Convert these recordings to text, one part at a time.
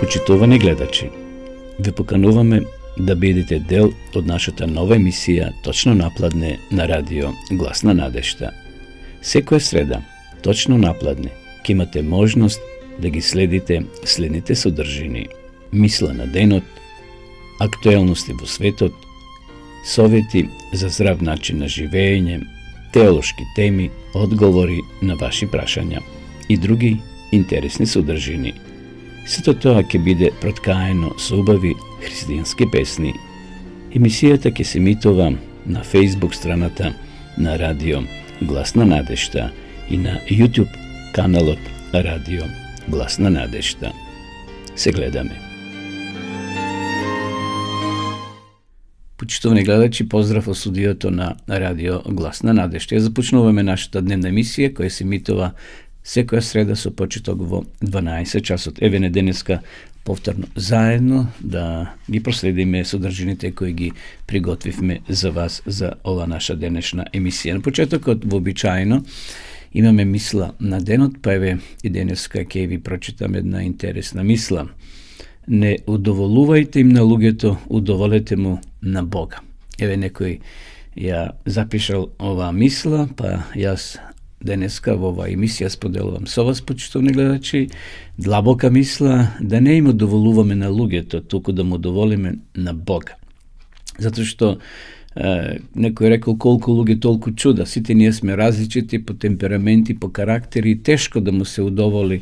Почитувани гледачи, ве покануваме да бидете дел од нашата нова емисија Точно напладне на радио Глас на надежта. Секоја среда, точно напладне, ќе имате можност да ги следите следните содржини: мисла на денот, актуелности во светот, совети за здрав начин на живење, теолошки теми, одговори на ваши прашања и други интересни содржини. Сето тоа ќе биде проткаено со убави христијански песни. Емисијата ќе се емитува на Facebook страната на радио Глас на надежта и на YouTube каналот Радио Глас на надежта. Се гледаме. Почитувани гледачи, поздрав од студиото на Радио Глас на надежта. Ја започнуваме нашата дневна емисија која се емитува секоја среда со почеток во 12 часот. Еве не денеска повторно заедно да ги проследиме содржините кои ги приготвивме за вас за ова наша денешна емисија. На почетокот вообичаено имаме мисла на денот, па еве и денеска ќе ви прочитам една интересна мисла. Не удоволувајте им на луѓето, удоволете му на Бога. Еве некој ја запишал оваа мисла, па јас денеска во оваа емисија споделувам со вас, почитувани гледачи, длабока мисла да не им удоволуваме на луѓето, туку да му удоволиме на Бога. Затоа што некој рекол колку луѓе толку чуда, сите ние сме различити по темпераменти, по карактери и тешко да му се удоволи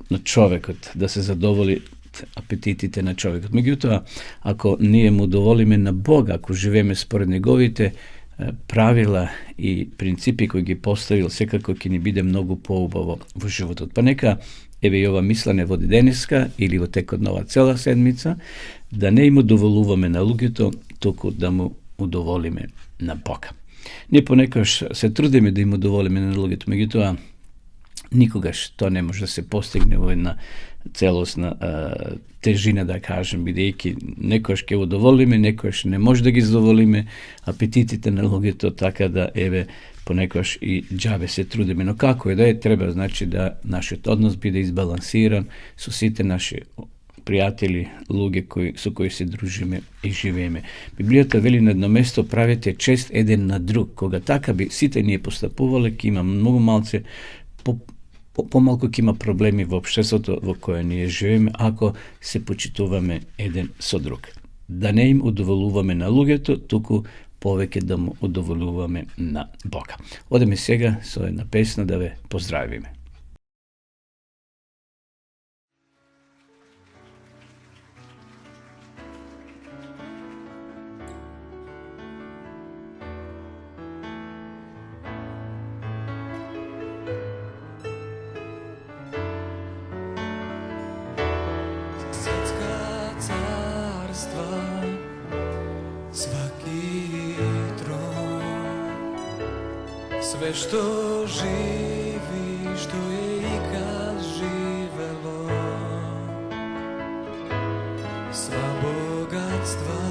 на човекот, да се задоволи апетитите на човекот. Меѓутоа, ако ние му удоволиме на Бога, ако живееме според неговите правила и принципи кои ги поставил, секако ќе ни биде многу поубаво во животот. Па нека еве и ова мисла не води денеска или во текот на оваа цела седмица, да не им удоволуваме на луѓето, туку да му удоволиме на Бога. Ние понекогаш се трудиме да им удоволиме на луѓето, меѓутоа никогаш тоа не може да се постигне во една целосна тежина, да кажем, бидејќи некојаш ќе удоволиме, некојаш не може да ги задоволиме апетитите на луѓето, така да еве понекогаш и џабе се трудиме. Но како е да е, треба значи да нашиот однос биде избалансиран со сите наши пријатели, луѓе со кои се дружиме и живееме. Библијата вели на едно место: правете чест еден на друг. Кога така би сите ние постапувале, ќе има многу малце помалку ќе има проблеми во општеството во кое ние живееме, ако се почитуваме еден со друг. Да не им удоволуваме на луѓето, туку повеќе да му удоволуваме на Бога. Одеме сега со една песна да ве поздравиме. Све што живи, што е икад живело, сва богатства,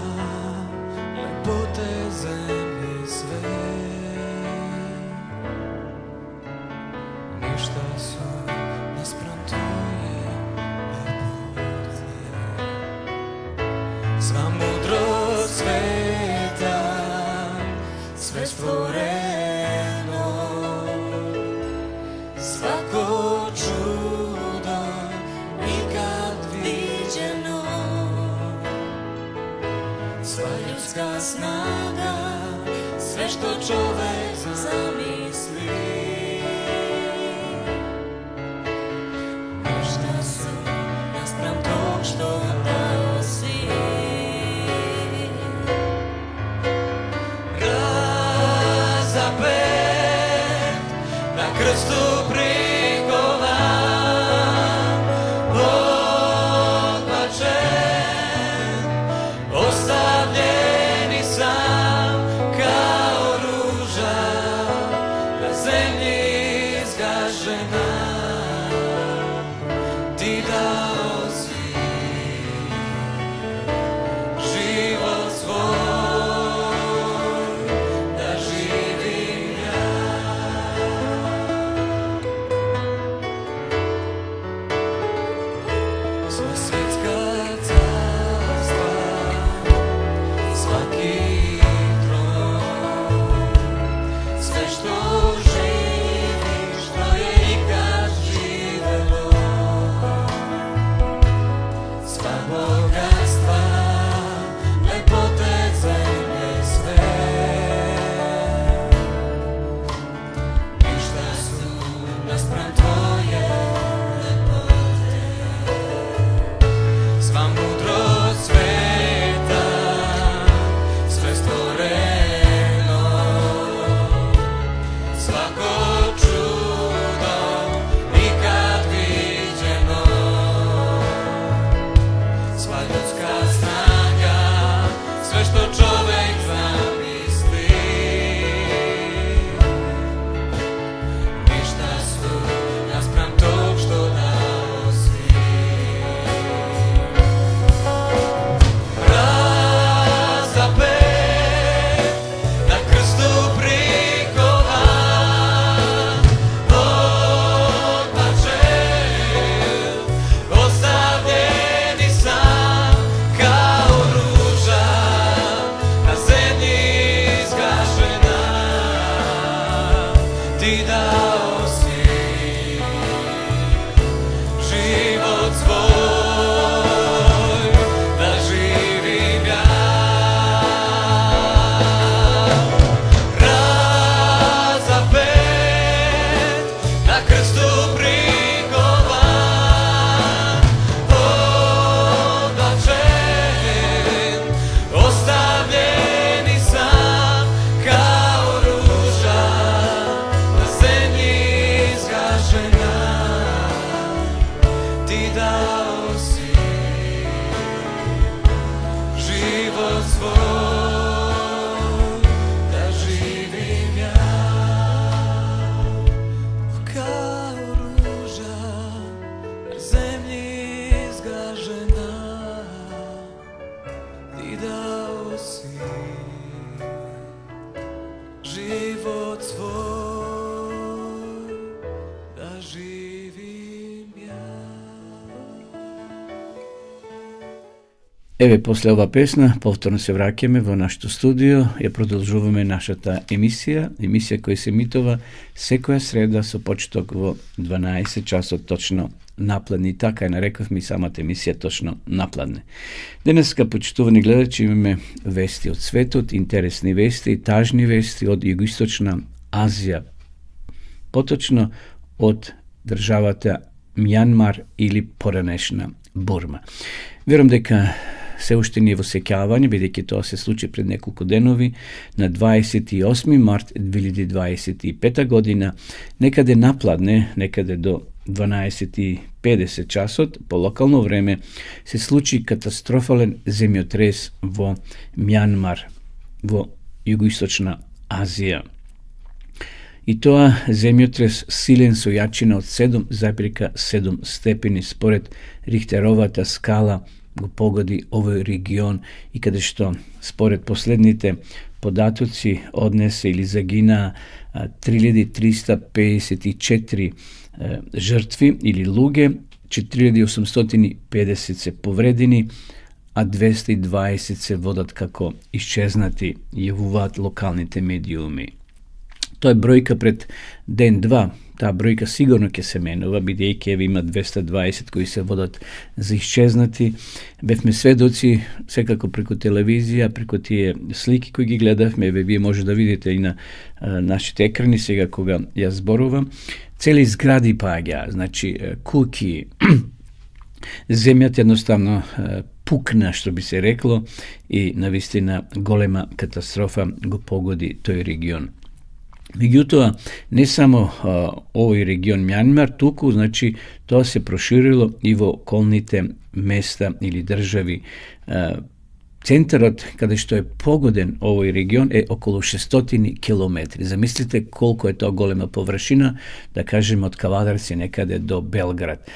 лепоте земји све, ништа су наспрам Твоје лепоте. Сва мудрост света, све створено, снага, све што човек замисли, ништа су наспрам тоа што дал си. Разапет на крсту прикован, оставлjen sam kao ruža dao si život svoj da živim ja kao ruža na zemlji izgažena. Ti dao si život svoj da živim ja. Еве, после ова песна, повторно се враќаме во нашето студио, ја продолжуваме нашата емисија која се емитува секоја среда со почеток во 12 часот точно напладни. Така ја нарекавме и самата емисија точно напладне. Денеска, почитувани гледачи, имаме вести од светот, интересни вести и тажни вести од Југоисточна Азија, поточно од државата Мјанмар или поранешна Бурма. Верувам дека се уште не е во сеќавање, бидејќи тоа се случи пред неколку денови, на 28 март 2025 година, некаде напладне, некаде до 12:50 часот по локално време, се случи катастрофален земјотрес во Мјанмар, во Југоисточна Азија. И тоа земјотрес силен со јачина од 7,7 степени според Рихтеровата скала го погоди овој регион и каде што според последните податоци однесе или загина 3354 жртви или луѓе, 4850 се повредени, а 220 се водат како исчезнати, јавуваат локалните медиуми. Тоа е бројка пред ден-два. Таа бројка сигурно ќе се менува, бидејќи еве има 220 кои се водат за исчезнати. Бевме сведоци, секако преку телевизија, преку тие слики кои ги гледавме, еве вие може да видите и на нашите екрани сега кога ја зборувам. Цели згради паѓа, значи куки, земјата едноставно пукна, што би се рекло, и навистина голема катастрофа го погоди тој регион. Меѓутоа, не само овој регион Мјанмар, туку, значи, тоа се проширило и во околните места или држави. Центарот, каде што е погоден овој регион, е околу 600 километри. Замислите колку е тоа голема површина, да кажеме од Кавадарци некаде до Белград.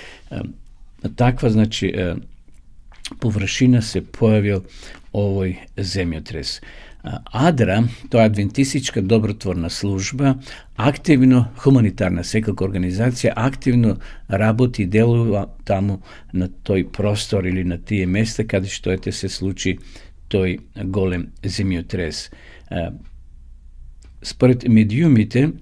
Таква, значи, површина се појавил овој земјотрес. АДРА, тоа е адвентистичка добротворна служба, активно, хуманитарна секако организација, активно работи и делува таму на тој простор или на тие места каде што се случи тој голем земјотрес. Според медиумите,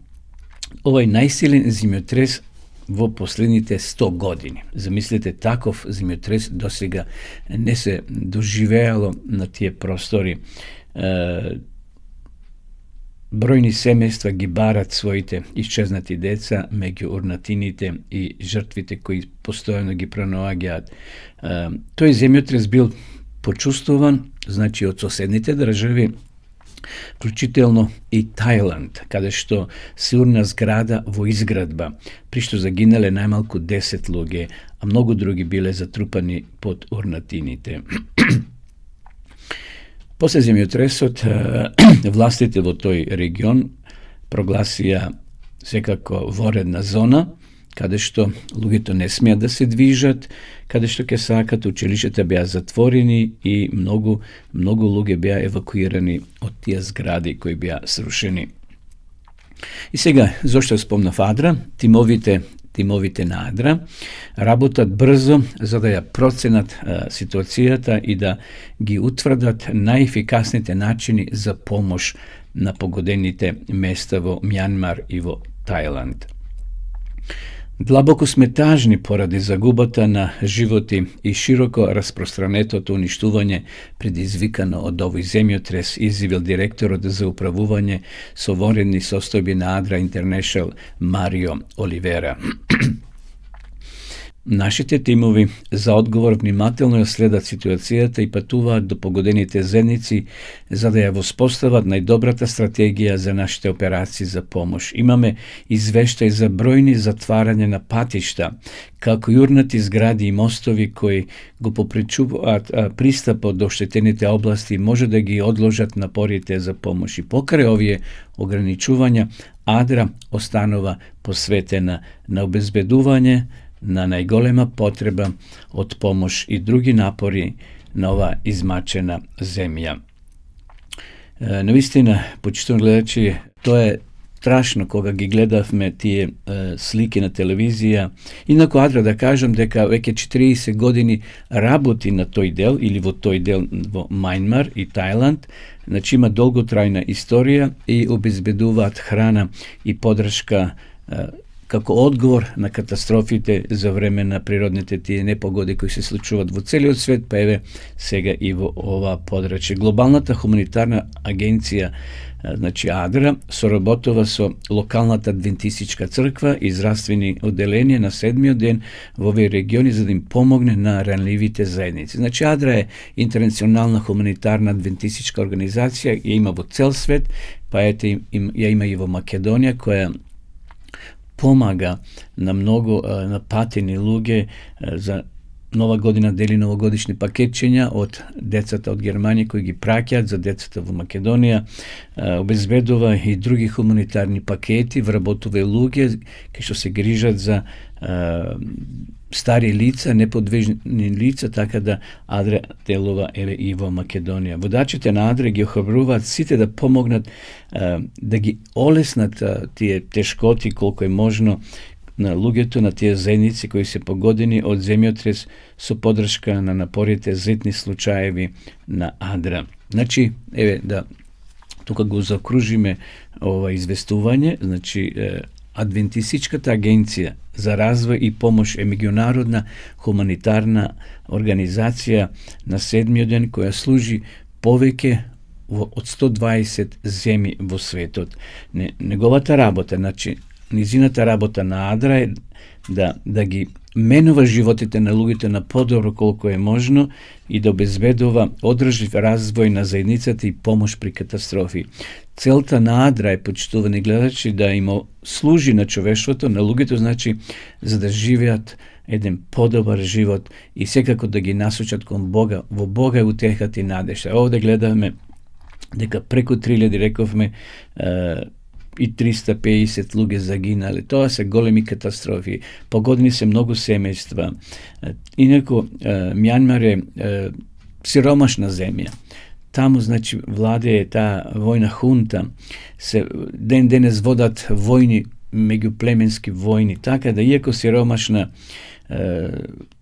овој најсилен земјотрес во последните 100 години. Замислете, таков земјотрес досега не се доживеало на тие простори. Бројни семејства ги барат своите исчезнати деца меѓу урнатините и жртвите кои постојано ги пронаоѓаат. Тој земјотрес бил почувствуван, значи, од соседните држави, вклучително и Тајланд, каде што се урна зграда во изградба, при што загинале најмалку 10 луѓе, а многу други биле затрупани под урнатините. После земјотресот, властите во тој регион прогласија секако воредна зона, каде што луѓето не смеат да се движат, каде што ќе сакат, училиштата беа затворени и многу луѓе беа евакуирани од тие згради кои беа срушени. И сега, зошто спомнав АДРА? Тимовите на АДРА работат брзо за да ја проценат ситуацијата и да ги утврдат најефикасните начини за помош на погодените места во Мјанмар и во Тајланд. Длабоко сме тажни поради загубата на животи и широко распространетото уништување предизвикано од овој земјотрес, изјавил директорот за управување со воредни состојби на АДРА Интернешнл Марио Оливера. Нашите тимови за одговор внимателно ја следат ситуацијата и патуваат до погодените зедници за да ја воспостават најдобрата стратегија за нашите операции за помош. Имаме извештај за бројни затварање на патишта, како и урнати згради и мостови кои го попречуваат пристапот до оштетените области и може да ги одложат напорите за помош. И покрај овие ограничувања, Адра останува посветена на обезбедување на најголема потреба од помош и други напори на ова измачена земја. Навистина, почитувани гледачи, тоа е страшно кога ги гледавме тие слики на телевизија. Инаку Адра да кажам дека веќе 40 години работи на тој дел или во тој дел во Мајнмар и Тајланд. Значи има долготрајна историја и обезбедуваат храна и подршка како одговор на катастрофите за време на природните тие непогоди кои се случуваат во целиот свет, па еве сега и во ова подрачје. Глобалната хуманитарна агенција, значи Адра, соработува со локалната адвентистичка црква и здравствени одделенија на 7-миот ден во овие региони за да им помогне на ранливите заедници. Значи Адра е интернационална хуманитарна адвентистичка организација, ја има во цел свет, па ете ја има и во Македонија, која помага на многу напатени луѓе за Нова година дели новогодишни пакетчиња од децата од Германија кои ги праќаат за децата во Македонија, обезбедува и други хуманитарни пакети, вработува и луѓе кои што се грижат за стари лица, неподвижни лица, така да Адра делува еве и во Македонија. Водачите на Адра ги охрабруваат сите да помогнат да ги олеснат тие тешкоти колку е можно на луѓето на тие заедници кои се погодени од земјотрес со поддршка на напорите за етни случаеви на Адра. Значи, еве да тука го закружиме ова известување, значи Адвентистичката агенција за развој и помош е меѓународна хуманитарна организација на 7-миот ден која служи повеќе од 120 земји во светот. Неговата работа, значи низината работа на Адра е да ги менува животите на луѓето на подобро колку е можно и да обезбедува одржлив развој на заедницата и помош при катастрофи. Целта на Адра е, почитувани гледачи, да им служи на човештвото, на луѓето, значи за да живеат еден подобар живот и секако да ги насочат кон Бога. Во Бога е утехат и надежда. Овде гледаме дека преку 3000, рековме, и 350 луѓе загинале. Тоа се големи катастрофи. Погодени се многу семејства. Инаку, Мјанмар е сиромашна земја. Таму, значи, владее таа војна хунта, се ден денес водат војни, меѓуплеменски војни, така да иако сиромашна,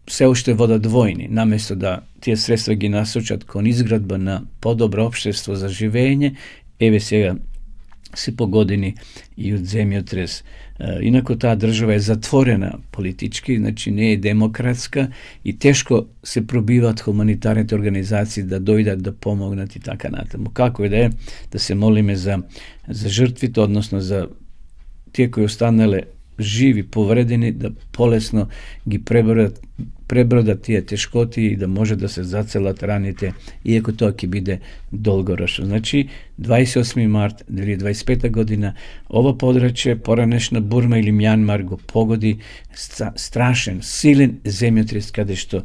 се уште водат војни, наместо да тие средства ги насочат кон изградба на подобро општество за живење, еве сега се погодени и од земјотрес. Инаку таа држава е затворена политички, значи не е демократска и тешко се пробиваат хуманитарните организации да дојдат да помогнат и така натаму. Како и да е, да се молиме за жртвите, односно за тие кои останале живи, повредени, да полесно ги пребродат тие тешкоти и да може да се зацелат раните, иако тоа ќе биде долгорочно. Значи, 28. март 2025 година, ова подрачје, поранешна Бурма или Мјанмар, го погоди страшен, силен земјотрес, каде што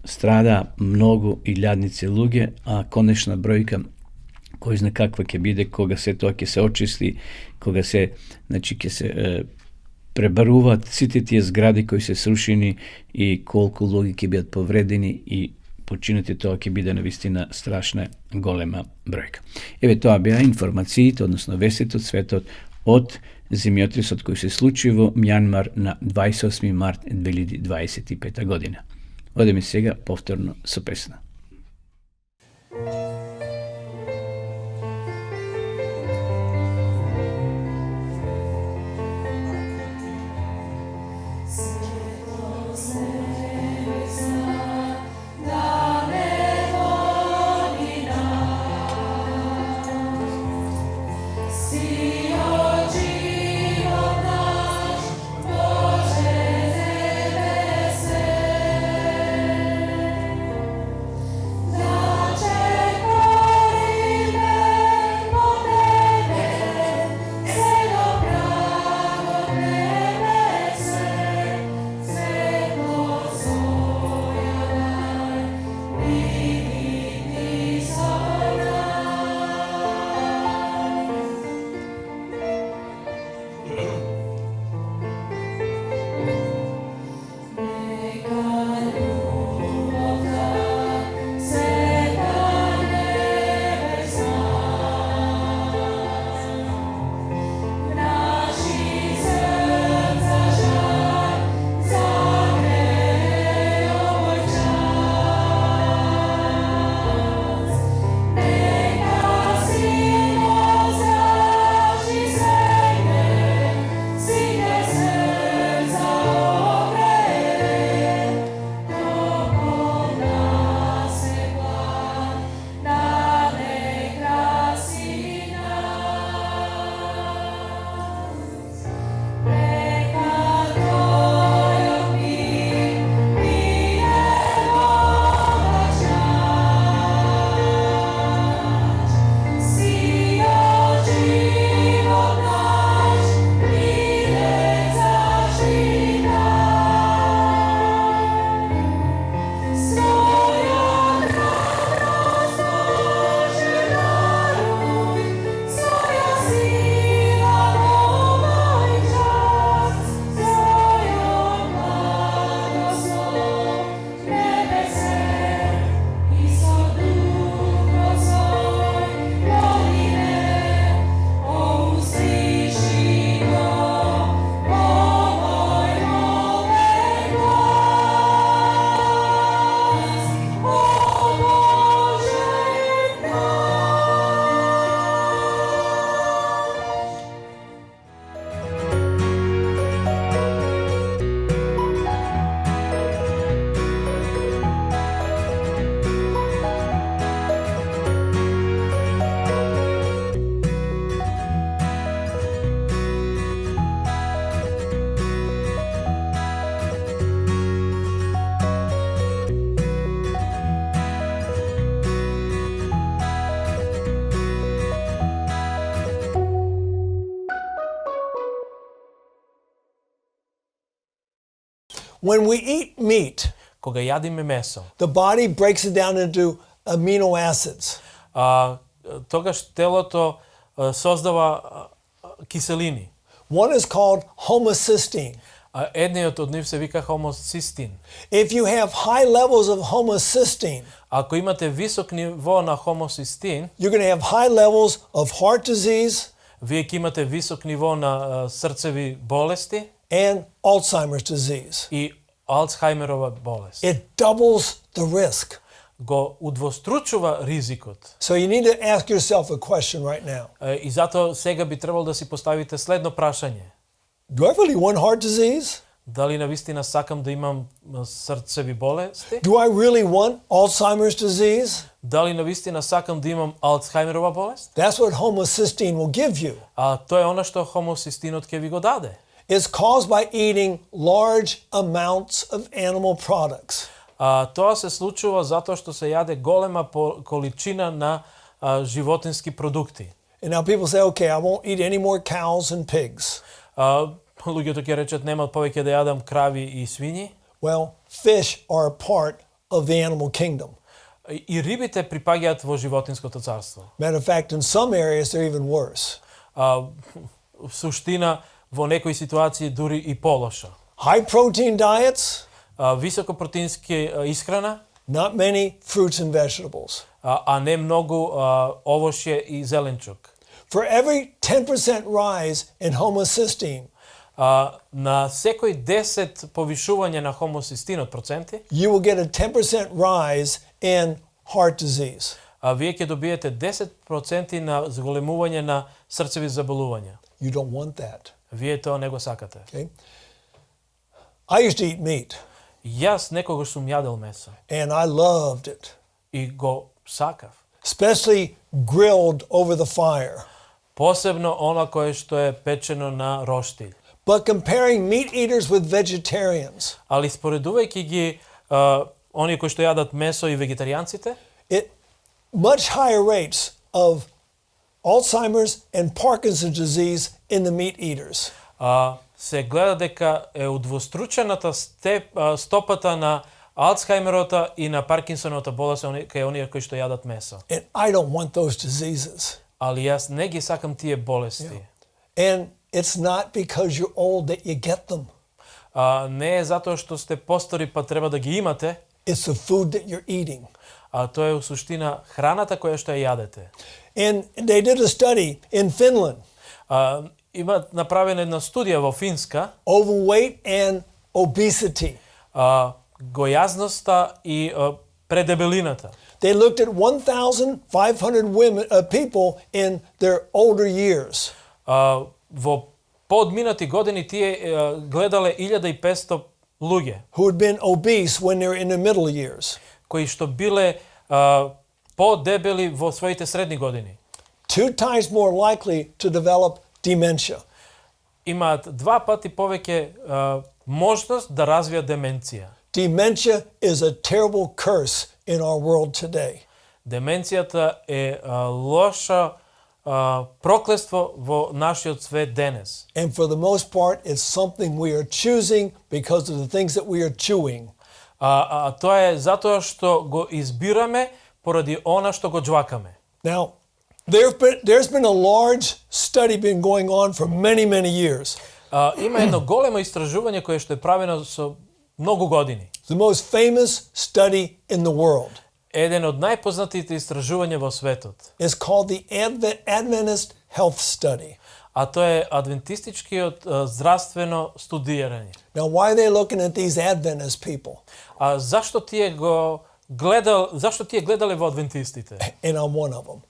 страда многу илјадници луѓе, а конечна бројка кој зна каква ќе биде кога се тоа ќе се очисти, кога се, значи, ќе се пребаруваат сите тие згради кои се срушени и колку луѓе ќе бидат повредени и починати, тоа ќе биде навистина страшна голема бројка. Еве тоа беа информациите, односно вестите од светот од земјотресот кој се случи во Мјанмар на 28. март 2025 година. Одеме сега повторно со песна. Bože, nebese, When we eat meat, Кога јадиме месо, the body breaks it down into amino acids. тогаш телото создава киселини. One is called homocysteine. Едниот од нив се вика хомоцистин. If you have high levels of homocysteine, Ако имате висок ниво на хомоцистин, you're going to have high levels of heart disease вие ќе имате висок ниво на срцеви болести and Alzheimer's disease. и Алцхаймерова болест. It doubles the risk. Го удвостручува ризикот. So you need to ask yourself a question right now. И затоа сега би требало да си поставите следно прашање. Do I really want heart disease? Дали навистина сакам да имам срцеви болести? Do I really want Alzheimer's disease? Дали навистина сакам да имам Алцхаймерова болест? That's what homocysteine will give you. Тоа е она што хомоцистинот ќе ви го даде. It's caused by eating large amounts of animal products. Тоа се случува затоа што се јаде голема количина на животински продукти. And now people say, okay, I won't eat any more cows and pigs. Луѓето ќе речат нема повеќе да јадам крави и свињи. Well, fish are a part of the animal kingdom. И рибите припаѓаат во животинското царство. Matter of fact, in some areas they're even worse. В суштина, во некои ситуации дури и полошо. High protein diets, Високопротеински исхрана, not many fruits and vegetables. а не многу овошје и зеленчук. For every 10% rise in homocysteine, На секој 10 повишување на хомоцистинот проценти, you will get a 10% rise in heart disease. Вие ќе добиете 10% на зголемување на срцеви заболувања. You don't want that. Вие тоа не го сакате. Okay? I used to eat meat, Јас некогаш сум јадел месо and I loved it, и го сакав. especially grilled over the fire. Посебно она кое што е печено на роштилј. But comparing meat eaters with vegetarians, Али споредувајќи ги оние кои што јадат месо и вегетаријанците, it much higher rates of Alzheimer's and Parkinson's disease in the meat eaters. Се гледа дека е удвостручената стопата на Алцхаймеровата и на Паркинсоновата болест кај оние кои што јадат месо. And I don't want those diseases. Али јас не ги сакам тие болести. And it's not because you're old that you get them. Не е затоа што сте постари па треба да ги имате, It's the food that you're eating. Тоа е у суштина храната која што ја јадете. And they did a study in Finland. Има направена една студија во Финска, Overweight and obesity. гојазноста и предебелината. They looked at 1,500 people in their older years. Во подминати години тие гледале 1500 луѓе Who had been obese when they were in their middle years. кои што биле подебели во своите средни години. 2 times more likely to develop dementia. Имаат 2 пати повеќе можност да развијат деменција. Dementia is a terrible curse in our world today. Деменцијата е лоша проклество во нашиот свет денес. And for the most part, it's something we are choosing because of the things that we are chewing. Тоа е затоа што го избираме поради она што го џвакаме. Now, there's been a large study been going on for many, many years. Има едно големо истражување кое што е правено со многу години. The most famous study in the world. Еден од најпознатите истражувања во светот. It's called the Adventist Health Study. Тоа е адвентистичкиот здравствено студирање. Now, why are they looking at these Adventist people? Зашто тие гледале во адвентистите? And I'm one of them.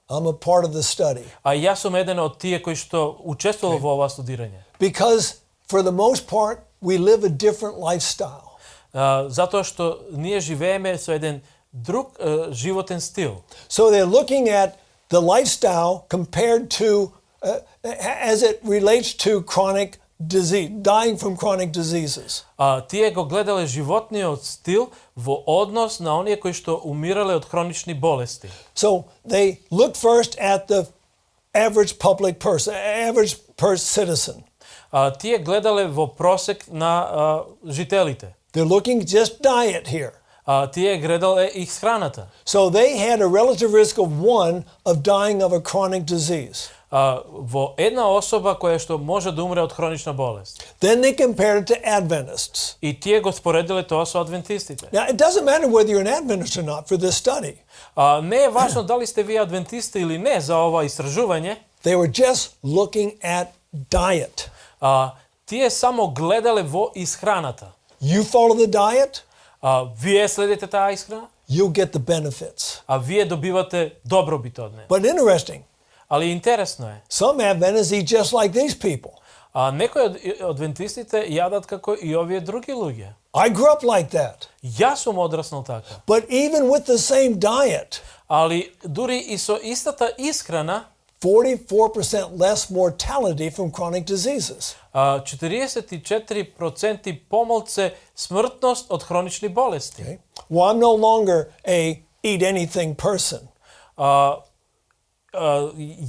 I'm a part of the study. Јас сум еден од тие кои што учествувал во ова студирање. Because for the most part, we live a different lifestyle. Затоа што ние живееме со еден друг животен стил. So they're looking at the lifestyle compared to, as it relates to chronic disease, dying from chronic diseases. Тие го гледале животниот стил во однос на оние кои што умирале од хронични болести. So they looked first at the average public person, average citizen. тие гледале во просек на жителите. They're looking just diet here. Тие гледале исхраната. So they had a relative risk of 1 of dying of a chronic disease. Во една особа која што може да умре од хронична болест. Then they compared it to Adventists. И тие го споредиле тоа со адвентистите. Now, it doesn't matter whether you're an Adventist or not for this study. Не е важно дали сте вие адвентисти или не за ова истражување. They were just looking at diet. Тие само гледале во исхраната. You follow the diet, Вие следите таа исхрана, you'll get the benefits. вие добивате добробит од неа. But interesting, Али интересно е. some Adventists eat just like these people. Некои од адвентистите јадат како и овие други луѓе. I grew up like that. Јас сум одраснал така. But even with the same diet, Али дури и со истата исхрана, 44% less mortality from chronic diseases. 44% помалце смртност од хронични болести. Okay? Well, I'm no longer a eat anything person.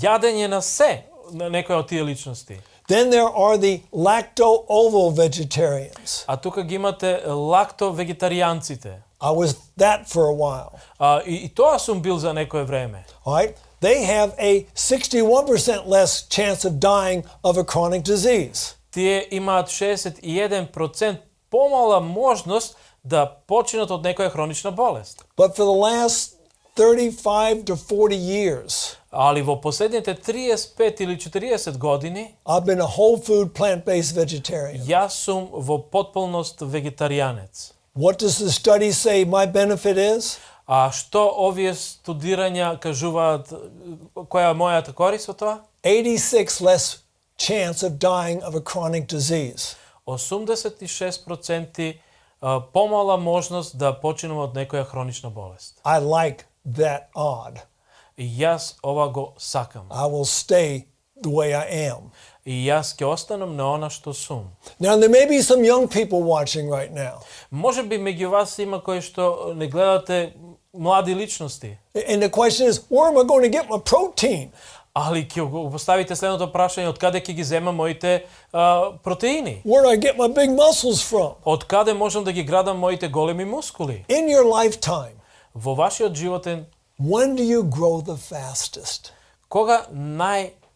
Јадење на се на некои од тие личности. Then there are the lacto-ovo vegetarians. А тука ги имате лакто-вегетаријанците. I was that for a while. И тоа сум бил за некое време. All right? They have a 61% less chance of dying of a chronic disease. Тие имаат 61% помала можност да починат од некоја хронична болест. But for the last 35 to 40 years, Али во последните 35 или 40 години, I've been a whole food plant-based vegetarian. јас сум во потполност вегетаријанец. What does the study say my benefit is? Што овие студирања кажуваат, која е мојата корист од тоа? 86 less chance of dying of a chronic disease. 86% помала можност да починам од некоја хронична болест. I like that odd. И јас ова го сакам. I will stay the way I am. И јас ќе останам на она што сум. Now, there may be some young people watching right now. Може би меѓу вас има кои што не гледате млади личности. And the question is, where am I going to get my protein? Али ќе го поставите следното прашање, од каде ќе ги земам моите протеини? Where do I get my big muscles from? Од каде можам да ги градам моите големи мускули? In your lifetime, Во вашиот животен, when do you grow the fastest? кога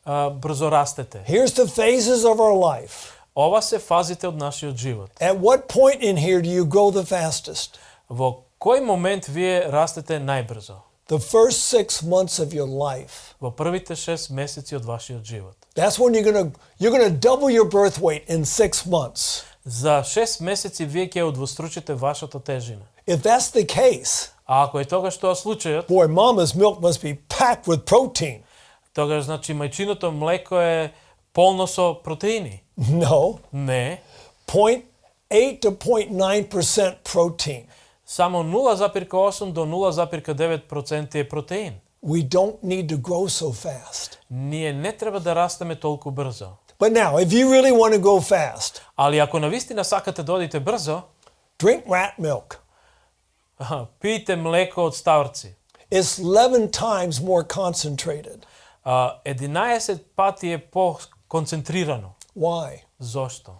најбрзо растете? Here's the phases of our life. Ова се фазите од нашиот живот. At what point in here do you grow the fastest? Во кој момент вие растете најбрзо? The first 6 months of your life. Во првите 6 месеци од вашиот живот. That's when you're gonna double your birth weight in 6 months. За 6 месеци вие ќе удвостручите вашата тежина. If that's the case, А ако е тогаш тоа случајот, boy, mama's milk must be packed with protein. тогаш значи мајчиното млеко е полно со протеини. No, Не, 0.8 to 0.9% protein. само 0,8 до 0,9% е протеин. We don't need to grow so fast. Ние не треба да растеме толку брзо. But now, if you really want to go fast, Али ако навистина сакате да одите брзо, drink rat milk. пијте млеко од ставрци. It's 11 times more concentrated. 11 пати е по-концентрирано. Why? Зошто?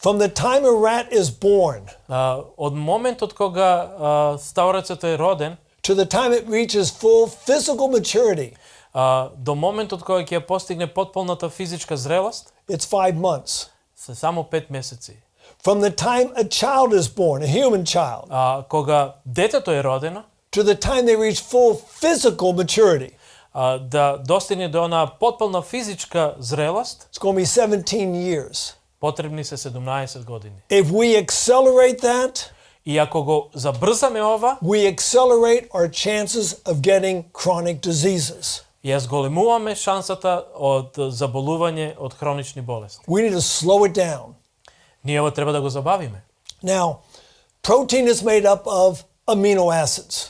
From the time a rat is born Од моментот кога ставрецот е роден, to the time it reaches full physical maturity, до моментот кога ќе постигне потполната физичка зрелост, it's 5 months. се само 5 месеци. From the time a child is born, a human child, Кога детето е родено, to the time they reach full physical maturity, да достигне до она потполна физичка зрелост, it's going to be 17 years. потребни се 17 години. If we accelerate that, И ако го забрзаме ова, we accelerate our chances of getting chronic diseases. ја зголемуваме шансата од заболување од хронични болести. We need to slow it down. Ние ова треба да го забавиме. Now, protein is made up of amino acids.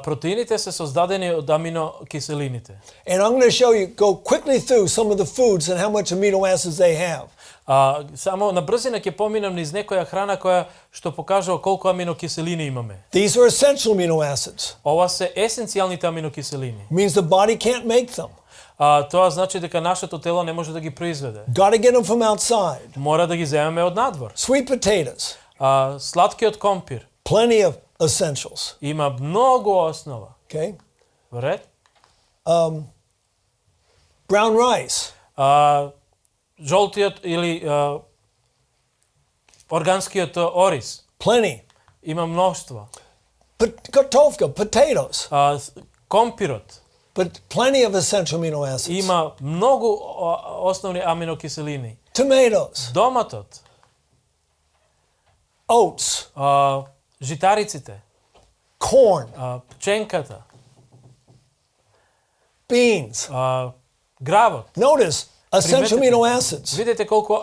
Протеините се создадени од аминокиселините. And I'm going to show you, go quickly through some of the foods and how much amino acids they have. Само на брзина ќе поминам низ некоја храна која што покажува колку аминокиселини имаме. These are essential amino acids. Ова се есенцијалните аминокиселини. It means the body can't make them. тоа значи дека нашето тело не може да ги произведе. Got to get them from outside. Мора да ги земеме од надвор. Sweet potatoes, Сладкиот компир plenty of essentials. има многу основа. Okay. Во ред? Brown rice, Жолтиот или органскиот ориз plenty. има мноштво. Kartofka, potatoes, Компирот but plenty of essential amino acids. има многу основни аминокиселини. Tomatoes, Доматот, oats, житариците, corn, пченката, beans. гравот. Notice essential Приметете. amino acids. Видете колку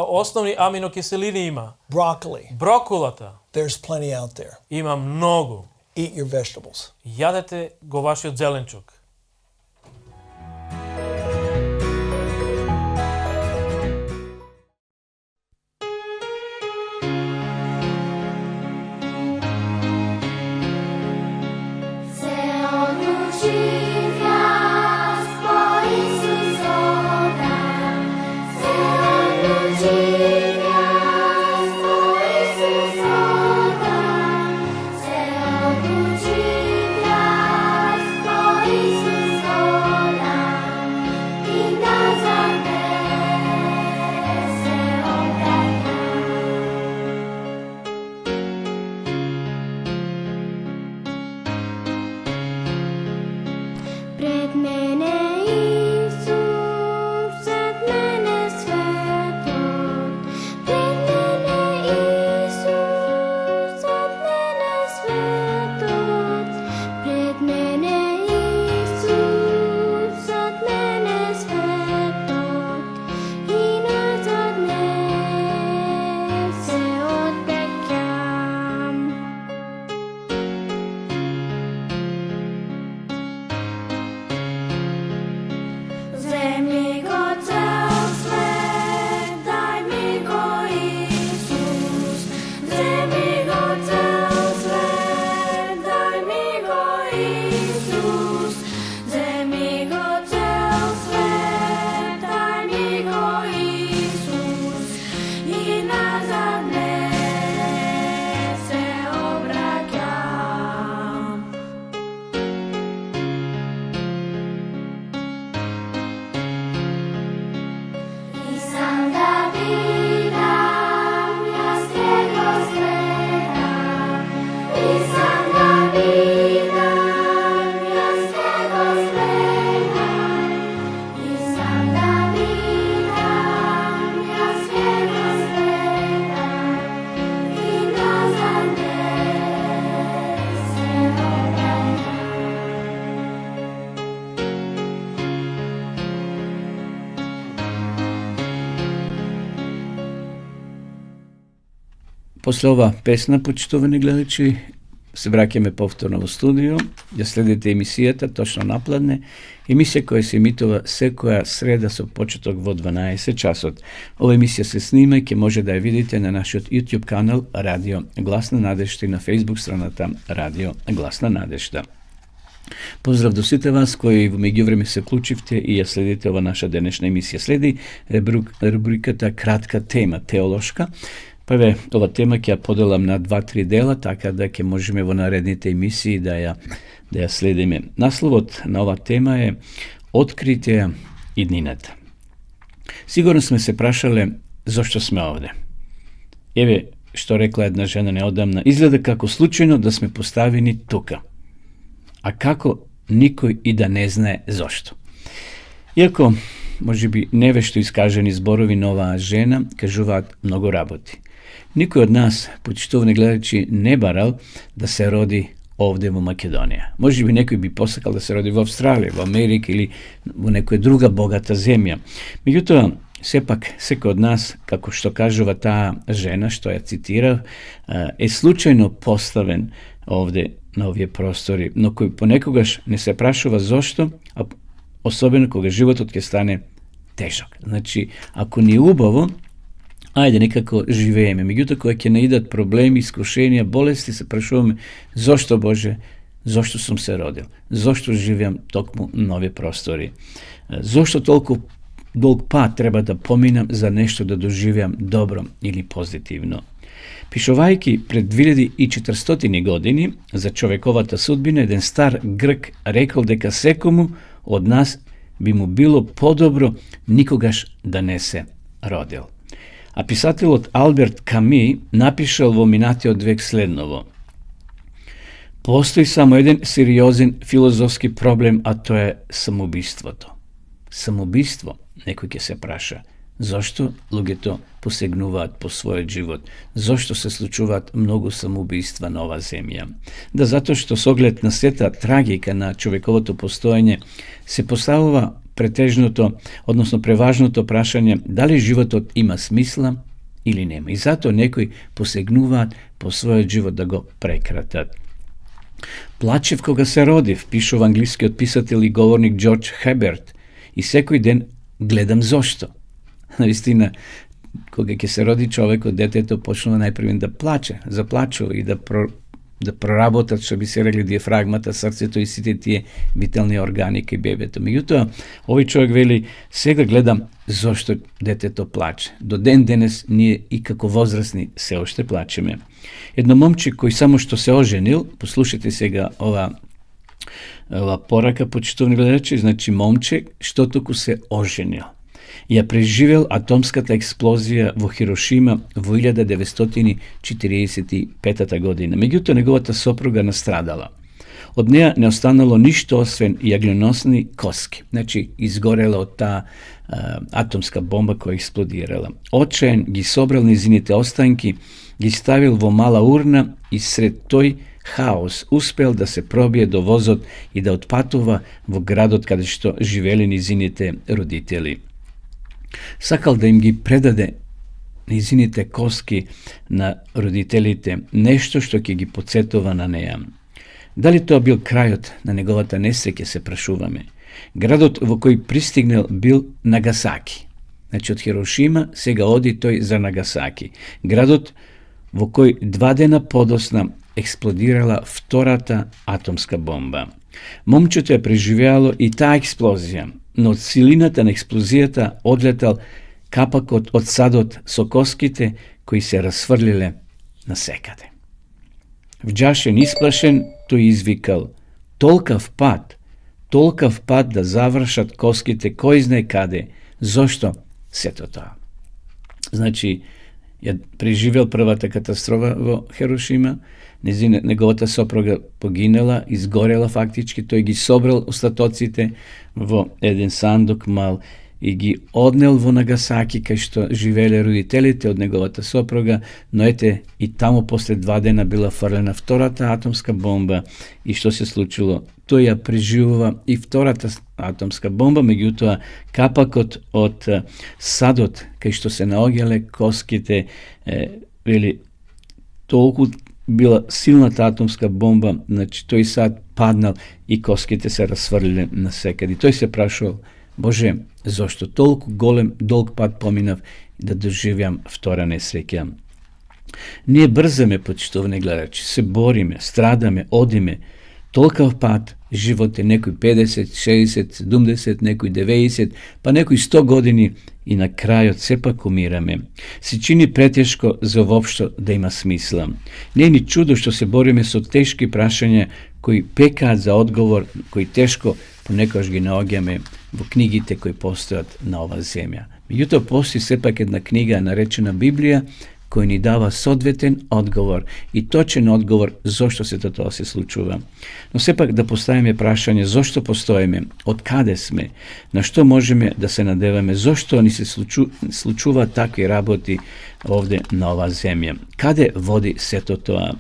основни аминокиселини има. Broccoli, Брокулата there's plenty out there. има многу. Eat your vegetables. Јадете го вашиот зеленчук. Пред мене Исус, зад мене светот. Пред мене Исус, зад мене светот. Пред мене Исус, зад мене светот. И назад не се отпеќам. Земли го цел свет, дај ми го Исус. Земли го цел свет, дај ми го Исус. Земли го цел свет, дај ми го Исус. И назад не се обраќам. И сам да бидам, јас ќе го следам. И сам да бидам, јас ќе го следам. И сам да бидам, јас ќе го следам. И назад не се обраќам. После ова песна, почитувани гледачи, се враќаме повторно во студио. Ја следите емисијата точно напладне. Емисија која се емитува секоја среда со почеток во 12 часот. Ова емисија се снима и ќе може да ја видите на нашиот YouTube канал Радио Гласна надежда и на Facebook страната Радио Гласна надежда. Поздрав до сите вас кои во меѓувреме се вклучивте и ја следите ова наша денешна емисија. Следи рубриката Кратка тема, теолошка. Па ве, ова тема ќе ја поделам на 2-3 дела, така да ќе можеме во наредните емисии да ја следиме. Насловот на ова тема е Откритија иднината. Сигурно сме се прашале зошто сме овде. Еве што рекла една жена неодамна, изгледа како случајно да сме поставени тука. А како никој и да не знае зошто. Иако, можеби невешто искажени зборови на оваа жена кажуваат многу работи. Никој од нас, почитувани гледачи, не барал да се роди овде во Македонија. Можеби некој би посакал да се роди во Австралија, во Америка или во некоја друга богата земја. Меѓутоа, сепак, секој од нас, како што кажува таа жена, што ја цитирав, е случајно поставен овде на овие простори, но кој понекогаш не се прашува зошто, а особено кога животот ќе стане тежок. Значи, ако ни е убаво, ајде некако живееме. Меѓутоа, кога ќе наидат проблеми, искушенија, болести, се прашуваме зошто Боже Зошто сум се родил? Зошто живеам токму нови простори? Зошто толку долг пат треба да поминам за нешто да доживеам добро или позитивно? Пишувајќи пред 2400 години за човековата судбина, еден стар Грк рекол дека секому од нас би му било подобро никогаш да не се родил. А писателот Алберт Ками напишал во минатиот век следново: постои само еден сериозен филозофски проблем, а тоа е самоубиството. Самоубиство, некој ќе се праша, зошто луѓето посегнуваат по својот живот? Зошто се случуваат многу самоубиства на ова земја? Да, затоа што со оглед на сета трагика на човековото постоење се поставува претежното, односно преважното прашање дали животот има смисла или нема. И затоа некои посегнуваат по својот живот да го прекратат. Плачев кога се родив, пишува англискиот писател и говорник Џорџ Хеберт, и секој ден гледам зошто. Наистина, кога ќе се роди човекот, детето почнува најпрвен да плаче, заплачува и да проработат, што би се рекли, диафрагмата, срцето и сите тие витални органи кај бебето. Меѓутоа, овој човек вели, сега гледам зошто детето плаче. До ден денес ние и како возрастни се уште плачеме. Едно момче кој само што се оженил, послушайте сега ова порака, почитувани гледачи, значи момче што току се оженил. Ја преживел атомската експлозија во Хирошима во 1945 година. Меѓутоа, неговата сопруга настрадала. Од неа не останало ништо освен јагленосни коски. Значи, изгорела од таа атомска бомба која експлодирала. Очаен ги собрал низините останки, ги ставил во мала урна и сред тој хаос успел да се пробие до возот и да отпатува во градот каде што живели низините родители. Сакал да им ги предаде низините коски на родителите, нешто што ќе ги потсетува на неа. Дали тоа бил крајот на неговата несреќа, се прашуваме. Градот во кој пристигнал бил Нагасаки. Значи, од Хирошима сега оди тој за Нагасаки. Градот во кој 2 дена подосна експлодирала втората атомска бомба. Момчето е преживеало и таа експлозија, но од силината на експлозијата одлетал капакот од садот со коските кои се расфрлиле насекаде. Вџашен, исплашен, тој извикал: толкав пат да завршат коските, кој знае каде, зошто сето тоа? Значи, ја преживел првата катастрофа во Хирошима, неговата сопруга погинала, изгорела фактички, тој ги собрал остатоците во еден сандук мал и ги однел во Нагасаки, кај што живееле родителите од неговата сопруга, но ете и таму после 2 дена била фрлена втората атомска бомба и што се случило? Тој ја преживува и втората атомска бомба, меѓутоа капакот од садот кај што се наоѓале коските, вели, толку била силната атомска бомба, значи тој сад паднал и коските се расфрлиле насекаде. Тој се прашувал: Боже, зошто толку голем долг пат поминав да доживеам втора несреќа? Ние брзаме, почитувани гледачи, се бориме, страдаме, одиме. Толкав пат живот е, некој 50, 60, 70, некој 90, па некој 100 години и на крајот сепак умираме. Се чини претешко за воопшто да има смисла. Не е ни чудо што се бориме со тешки прашања кои пекаат за одговор, кои тешко понекогаш ги наоѓаме во книгите кои постојат на ова земја. Меѓутоа, постои сепак една книга наречена Библија, кој ни дава соодветен одговор и точен одговор зошто се тоа се случува. Но сепак да поставиме прашање зошто постоиме, од каде сме, на што можеме да се надеваме, зошто ни се случуваат такви работи овде на ова земја. Каде води сето тоа?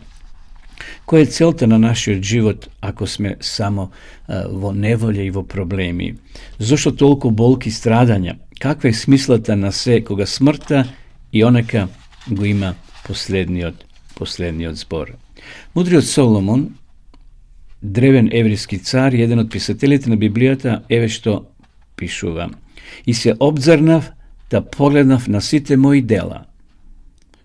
Која е целта на нашиот живот ако сме само во неволја и во проблеми? Зошто толку болки и страдања? Каква е смислата на се кога смртта и онака го има последниот збор? Мудриот Соломон, древен еврејски цар, еден од писателите на Библијата, еве што пишува: и се обзрнав да погледнав на сите мои дела,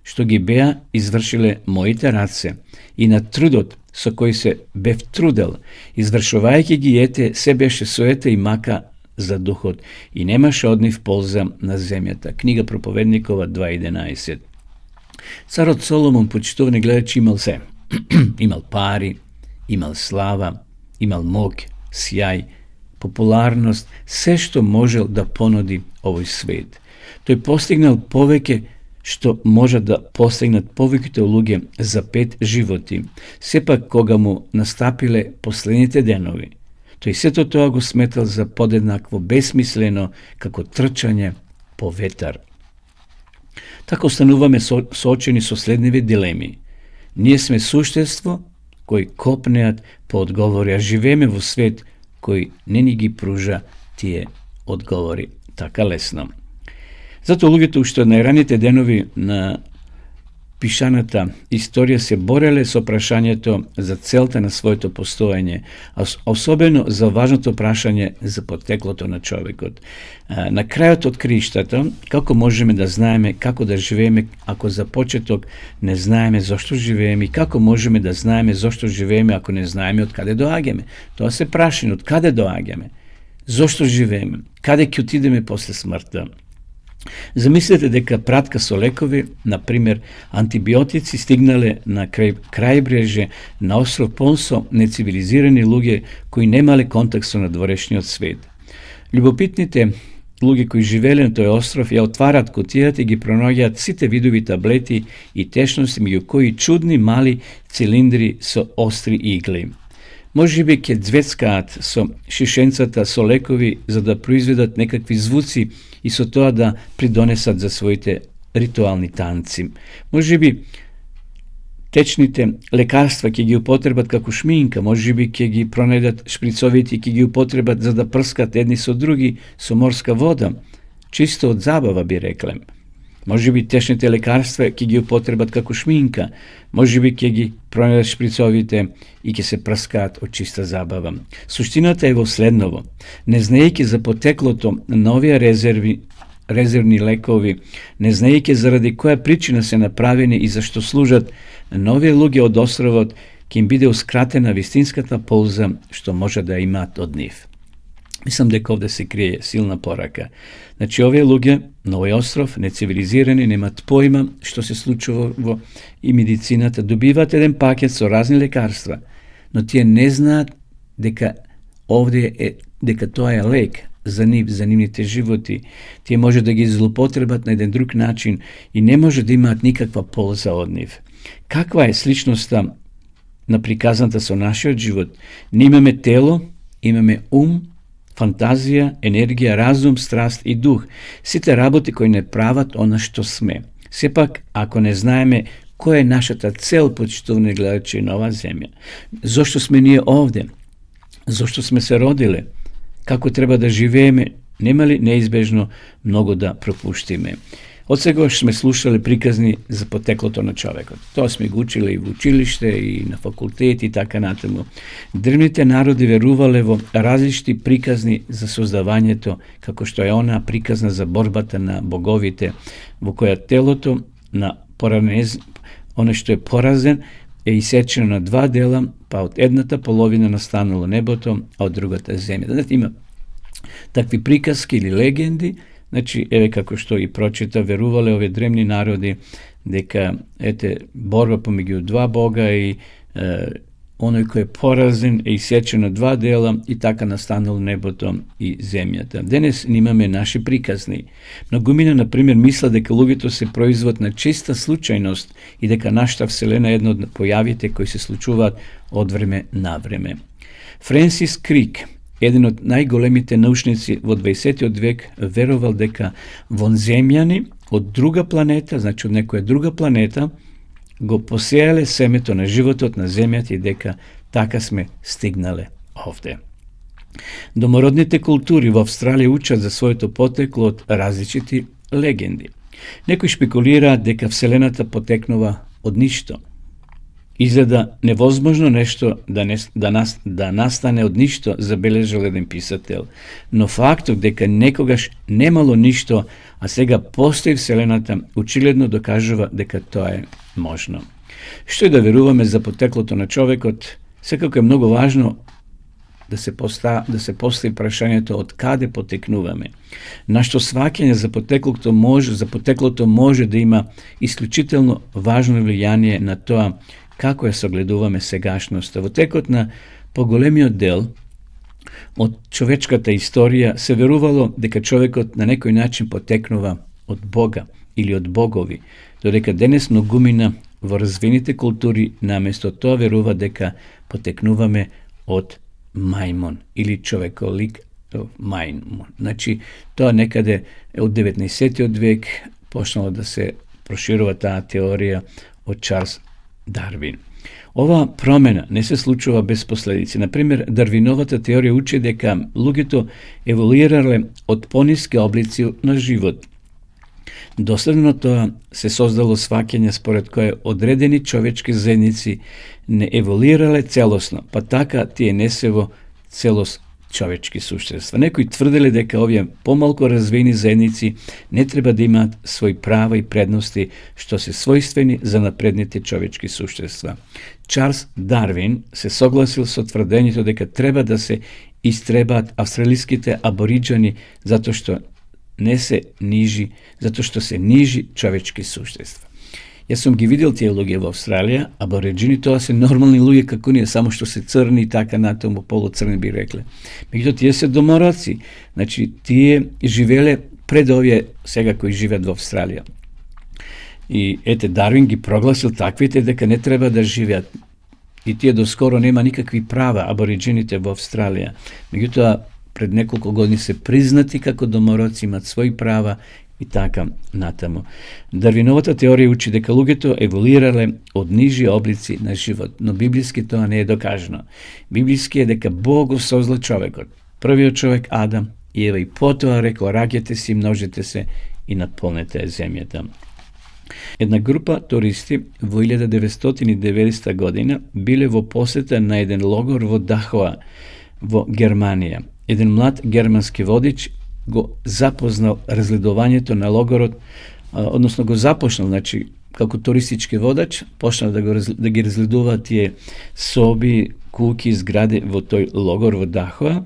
што ги беа извршиле моите раце, и на трудот со кој се бев трудел, извршувајќи ги ете, се беше суета и мака за духот и немаше од нив полза на земјата. Книга Проповедникова 2.11. Царот Соломон, почитувани гледачи, имал се. Имал пари, имал слава, имал мог, сјај, популарност, се што можел да понуди овој свет. Тој постигнал повеќе што може да постигнат повеќето луѓе за 5 животи. Сепак кога му настапиле последните денови, тој сето тоа го сметал за подеднакво бесмислено како трчање по ветар. Така остануваме соочени со следниви дилеми. Ние сме суштество кои копнеат по одговори, а живееме во свет кој не ни ги пружа тие одговори така лесно. Затоа луѓето уште од најраните денови на пишаната историја се бореле со прашањето за целта на своето постоење, а особено за важното прашање за потеклото на човекот. На крајот од криштата, како можеме да знаеме како да живееме ако за почеток не знаеме зошто живееме и како можеме да знаеме зошто живееме ако не знаеме од каде доаѓаме? Тоа се прашање, од каде доаѓаме? Зошто живееме? Каде ќе отидеме после смртта? Замислете дека пратка со лекови, например антибиотици, стигнале на крајбрежје на остров полн со нецивилизирани луѓе кои немале контакт со надворешниот свет. Љубопитните луѓе кои живееле на тој остров ја отварат кутијата и ги пронаоѓаат сите видови таблети и течности, меѓу кои чудни мали цилиндри со остри игли. Можеби ќе звецкаат со шишенцата со лекови за да произведат некакви звуци и со тоа да придонесат за своите ритуални танци. Можеби течните лекарства ќе ги употребат како шминка, можеби ќе ги пронајдат шприцовите и ќе ги употребат за да прскат едни со други со морска вода, чисто од забава би реклем. Можеби течните лекарства ќе ги употребат како шминка, можеби ќе ги пронајдат шприцовите и ќе се прскаат од чиста забава. Суштината е во следново. Не знаејќи за потеклото на овие резервни лекови, не знаејќи заради која причина се направени и зашто служат, на овие луѓе од островот ќе им бидеускратена вистинската полза што може да имаат од нив. Мислам дека овде се крие силна порака. Значи, овие луѓе на овој остров, нецивилизирани, немат поима што се случува во и медицината, добиваат еден пакет со разни лекарства, но тие не знаат дека овде дека тоа е лек за нив, за нивните животи. Тие може да ги злоупотребат на еден друг начин и не може да имаат никаква полза од нив. Каква е сличноста на приказната со нашиот живот? Ние имаме тело, имаме ум, фантазија, енергија, разум, страст и дух. Сите работи кои не прават она што сме. Сепак, ако не знаеме која е нашата цел, почитувани гледачи на оваа земја, зошто сме ние овде, зошто сме се родиле, како треба да живееме, нема ли неизбежно многу да пропуштиме. Од сегаш сме слушале приказни за потеклото на човекот. Тоа сме го училе и во училиште, и на факултет, и така натаму. Древните народи верувале во различни приказни за создавањето, како што е она приказна за борбата на боговите, во која телото на оно што е поразен, е исечено на два дела, па од едната половина настанало небото, а од другата земја. Знаете, има такви приказки или легенди. Значи, еве како што и прочита, верувале овие древни народи дека борба помеѓу два бога и оној кој е поразен е исечен на два дела и така настанало небото и земјата. Денес имаме наши приказни. Многумина, например, мисла дека луѓето се производ на чиста случајност и дека нашата вселена е едно од појавите кои се случуваат од време на време. Френсис Крик, еден од најголемите научници во 20. век, верувал дека вонземјани од друга планета, значи од некоја друга планета, го посеале семето на животот на земјата и дека така сме стигнале овде. Домородните култури во Австралија учат за своето потекло од различити легенди. Некои шпекулираат дека Вселената потекнува од ништо. Изгледа невозможно нешто да настане од ништо, забележал еден писател, но фактот дека некогаш немало ништо, а сега постои Вселената, очигледно докажува дека тоа е можно. Што е да веруваме за потеклото на човекот, секако е многу важно да се постави прашањето од каде потекнуваме. Нашто сваќање за потеклото може да има исклучително важно влијание на тоа како ја согледуваме сегашноста. Во текот на поголемиот дел од човечката историја се верувало дека човекот на некој начин потекнува од Бога или од богови, додека денес многумина во развиените култури наместо тоа верува дека потекнуваме од мајмон или човеколик мајмон. Значи, тоа некаде од 19. век почнало да се проширува таа теорија од Чарлс Дарвин. Оваа промена не се случува без последици. Например, Дарвиновата теорија учи дека луѓето еволуирале од пониски облици на живот. Доследно тоа се создало сваќање според кое одредени човечки заедници не еволуирале целосно, па така тие не се во целост човечки суштества. Некои тврделе дека овие помалку развиени заедници не треба да имаат свои права и предности што се својствени за напредните човечки суштества. Чарлс Дарвин се согласил со тврдењето дека треба да се истребаат австралиските абориџани затоа што се нижи човечки суштества. Јас сум ги видел тие луѓе во Австралија, абориџини тоа се нормални луѓе како ние, само што се црни и така натаму, полуцрни би рекле. Меѓутоа тие се домороци, значи тие живеле пред овие сега кои живеат во Австралија. И ете, Дарвин ги прогласил таквите дека не треба да живеат. И тие доскоро нема никакви права, абориџините во Австралија. Меѓутоа, пред неколку години се признати како домороци, имат своји права и така натаму. Дарвиновата теорија учи дека луѓето еволуирале од нижи облици на живот, но библиски тоа не е докажано. Библиски е дека Бог го создал човекот, првиот човек Адам и Ева, и потоа рекол: раѓате се, множете се и наполнете земјата. Една група туристи во 1990 година биле во посета на еден логор во Дахоа, во Германија. Еден млад германски водич го запознал разгледувањето на логорот, односно го започнал, значи, како туристички водач, почнал да ги разгледува тие соби, куќи, згради во тој логор во Дахоа.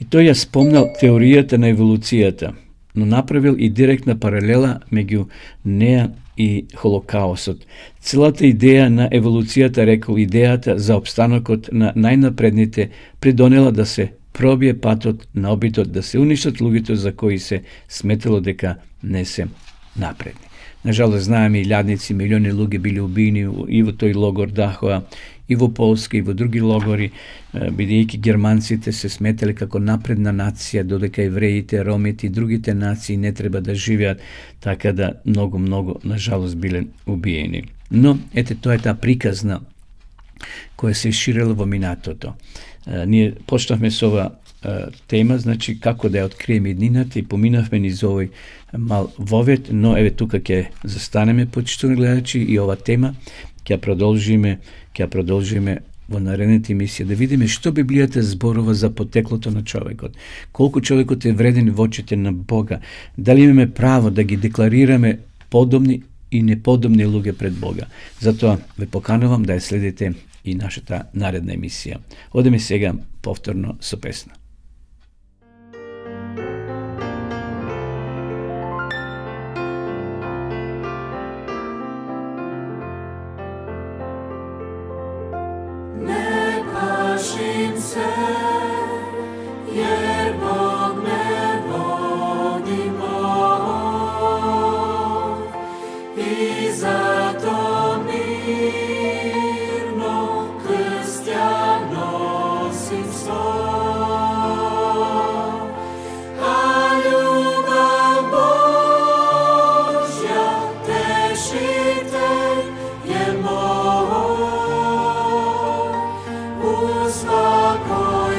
И тој ја спомнал теоријата на еволуцијата, но направил и директна паралела меѓу неа и Холокаустот. Целата идеја на еволуцијата, рекол, идејата за обстанокот на најнапредните придонела да се пробие патот на обидот да се уништат луѓето за кои се сметало дека не се напредни. Нажалост, знаеме, илјадници, милиони луѓе били убиени и во тој логор Дахоа, и во Полска, и во други логори, бидејќи германците се сметале како напредна нација, додека евреите, ромите и другите нации не треба да живеат, така да многу, нажалост, биле убиени. Но, ете, тоа е таа приказна која се ширела во минатото. Ние почнавме со ова тема, значи како да ја откриеме иднината, и поминавме низ овој мал вовед, но еве тука ќе застанеме, почитувани гледачи, и ова тема ќе продолжиме во наредната емисија, да видиме што Библијата зборува за потеклото на човекот, колку човекот е вреден во очите на Бога, дали имаме право да ги декларираме подобни и неподобни луѓе пред Бога. Затоа ве поканувам да ја следите и нашата наредна емисија. Одеме сега повторно со песна. Ne plašim se, jer Bog me vodi moj, i zato mirno krst ja nosim svoj. A ljubav Božja tešitelj je moj, u svakoj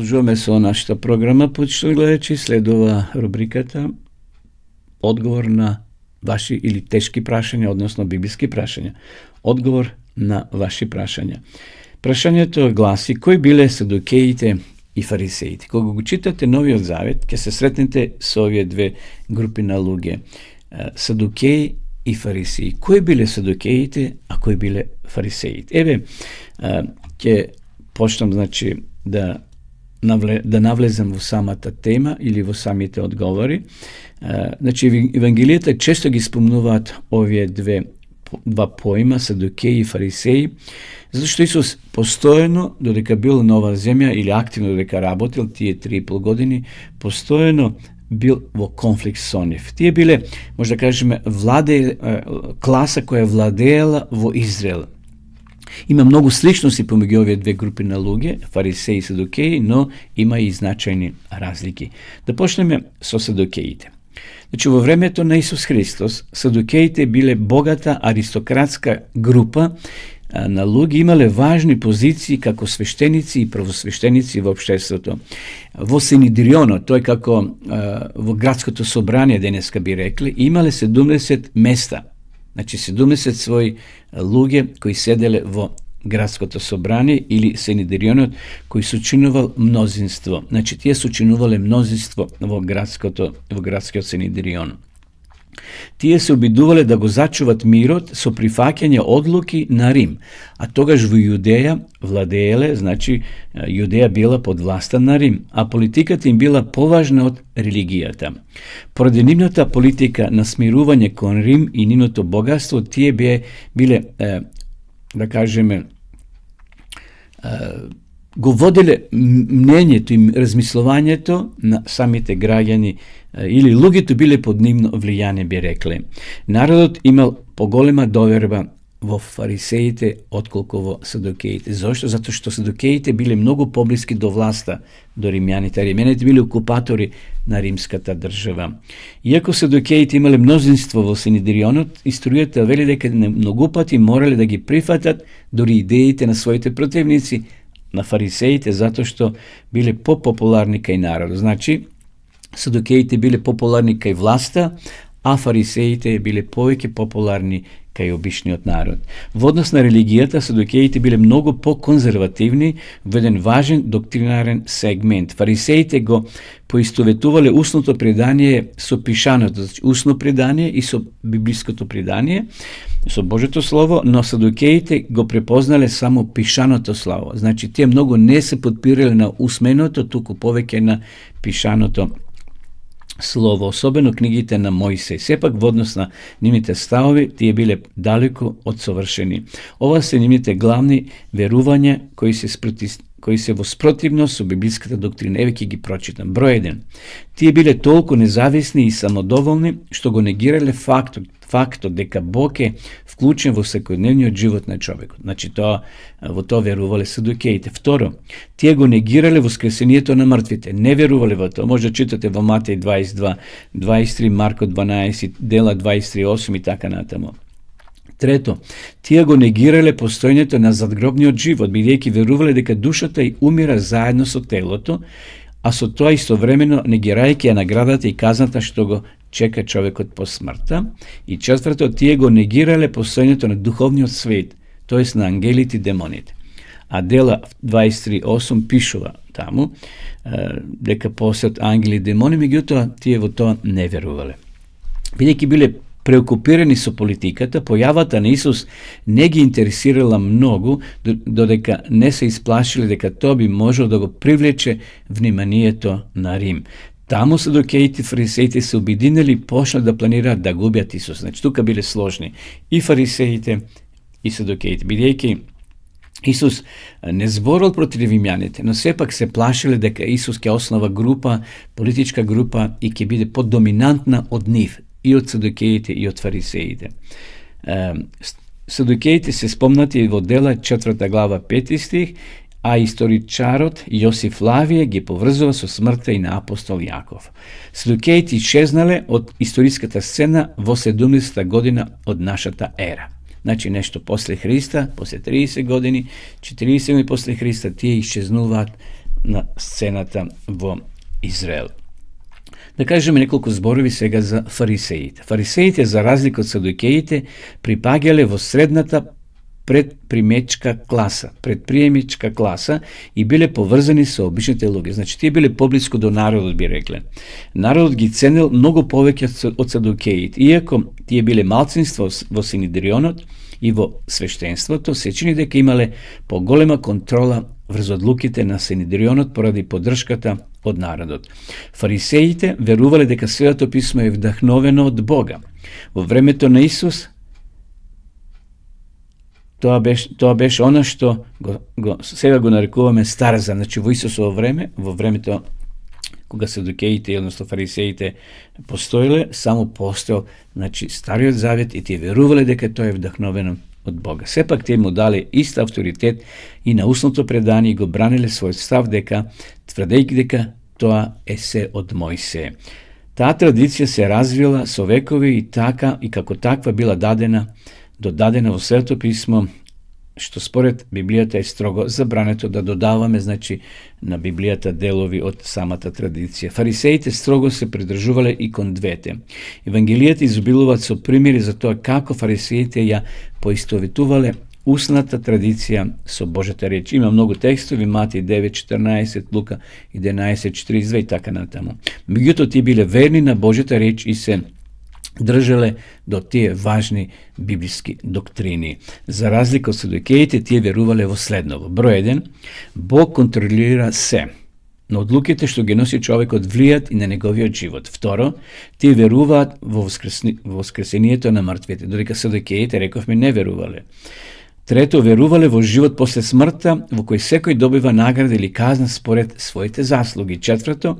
Продолжуваме со нашата програма, почитувани гледачи, следува рубриката одговор на ваши или тешки прашања, односно библиски прашања. Одговор на ваши прашања. Прашањето гласи: кои биле садукеите и фарисеите? Кога го читате Новиот Завет, ќе се сретнете со овие две групи на луѓе. Садукеи и фарисеи. Кои биле садукеите, а кои биле фарисеите? Еве, ќе почнам, значи, да навлезам во самата тема или во самите одговори. Значи, Евангелијата често ги спомнуваат овие два поима, садукеи и фарисеи, зашто Исус постојано, додека бил на оваа земја или активно додека работил тие 3,5 години, постојано бил во конфликт со нив. Тие биле, може да кажеме, класа која владеела во Израел. Има многу сличности помеѓу овие две групи на луѓе, фарисеи и садукеи, но има и значајни разлики. Да почнеме со садукеите. Значи, во времето на Исус Христос, садукеите биле богата аристократска група на луѓе, имале важни позиции како свештеници и правосвештеници во општеството. Во Синедрионот, тој како во градското собрание денеска би рекле, имале 70 места. Значи 70 своји луѓе кои седеле во градското собрание или Синедрионот, кој сочинувал мнозинство. Значи тие сочинувале мнозинство во градскиот Синедрион. Тие се обидувале да го зачуват мирот со прифаќање одлуки на Рим, а тогаш во Јудеја владееле, значи Јудеја била под власта на Рим, а политиката им била поважна од религијата. Поради нивната политика на смирување кон Рим и нивното богатство, тие биле, да кажеме, го воделе мнењето и размислувањето на самите граѓани или луѓето биле под нивно влијание, би рекле. Народот имал поголема доверба во фарисеите отколку во садукеите. Зошто? Затоа што садукеите биле многу поблиски до власта, до римјаните. Римјаните биле окупатори на римската држава. Иако садукеите имале мнозинство во Синедрионот, историјата вели дека многу пати морале да ги прифатат дури идеите на своите противници, на фарисеите, затоа што биле попопуларни кај народот. Значи, садукеите биле популарни кај власта, а фарисеите биле повеќе популарни кај обичниот народ. Во однос на религијата, садукеите биле многу по-конзервативни во еден важен доктринарен сегмент. Фарисеите го поистоветувале устното предание со пишаното, значи устно предание и со библиското предание, со Божето Слово, но садукеите го препознале само пишаното слово. Значи, тие многу не се подпирале на усменото, туку повеќе на пишаното слово, особено книгите на Мојсей. Сепак, во однос на нивните ставови, тие биле далеку од совршени. Ова се нивните главни верувања кои се во спротивност со библиската доктрина. Еве ќе ги прочитам. Број 1. Тие биле толку независни и самодоволни што го негирале фактот дека Бог е вклучен во секојдневниот живот на човекот. Значи, во тоа верувале садукеите. Второ, тие го негирале воскресението на мртвите. Не верувале во тоа. Може да читате во Матеј 22, 23, Марко 12, Дела 23:8 и така натаму. Трето, тие го негирале постојањето на задгробниот живот, бидејќи верувале дека душата ѝ умира заедно со телото, а со тоа истовремено негирајќи ја наградата и казната што го чека човекот по смртта. И четврто, тие го негирале постојањето на духовниот свет, тоест на ангелите и демоните. А Дела 23:8 пишува таму дека постојат ангели и демони, меѓутоа тие во тоа не верувале. Бидејќи биле преокупирани со политиката, појавата на Исус не ги интересирала многу, додека не се исплашиле дека тоа би можел да го привлече вниманието на Рим. Таму садукеите и фарисеите се обединили и почнат да планираат да губят Исус. Значи, тука биле сложни и фарисеите и садукеите, бидејќи Исус не зборил против римјаните, но сепак се плашиле дека Исус ќе основа група, политичка група и ќе биде поддоминантна од нив, и од садукеите и од фарисеите. Садукеите се спомнати во Дела 4 глава 5 стих, а историчарот Јосиф Лавије ги поврзува со смртта и на апостол Јаков. Садукеите исчезнале од историската сцена во 70 година од нашата ера. Значи нешто после Христа, после 30 години, 40 години после Христа, тие исчезнуваат на сцената во Израел. Да кажеме неколку зборови сега за фарисеите. Фарисеите, за разлика од садукеите, припаѓале во средната предприемичка класа и биле поврзани со обичните луѓе. Значи, тие биле поблиску до народот, би рекле. Народот ги ценил многу повеќе од садукеите. Иако тие биле малцинство во Синедрионот и во свештенството, се чини дека имале поголема контрола врз одлуките на Синедрионот поради поддршката од народот. Фарисеите верувале дека Светото писмо е вдахновено од Бога. Во времето на Исус, тоа беше она што сега го нарекуваме Стар Завет. Значи во Исусово време, во времето кога садукеите, односно фарисеите постоеле, само постоел, значи Стариот Завет, и тие верувале дека тоа е вдахновено од Бога. Сепак тие му дале ист авторитет и на устното предание и го браниле својот став дека, тврдејќи дека тоа е се од Мојсеј. Таа традиција се развила со векови и како таква била додадена во Светото писмо, што според Библијата е строго забрането да додаваме, значи, на Библијата делови од самата традиција. Фарисеите строго се придржувале и кон двете. Евангелијата изобилуваат со примери за тоа како фарисеите ја поистоветувале устната традиција со Божјата реч. Има многу текстови, Матеј 9:14, Лука 11:42 и така натаму. Меѓутоа тие биле верни на Божјата реч и се држале до тие важни библиски доктрини. За разлика од садукеите, тие верувале во следново. Број 1. Бог контролира се, но одлуките што ги носи човекот влијат и на неговиот живот. Второ, тие веруваат во воскресението на мртвите, додека садукеите, рековме, не верувале. Трето, верувале во живот после смртта, во кој секој добива награда или казна според своите заслуги. Четврто,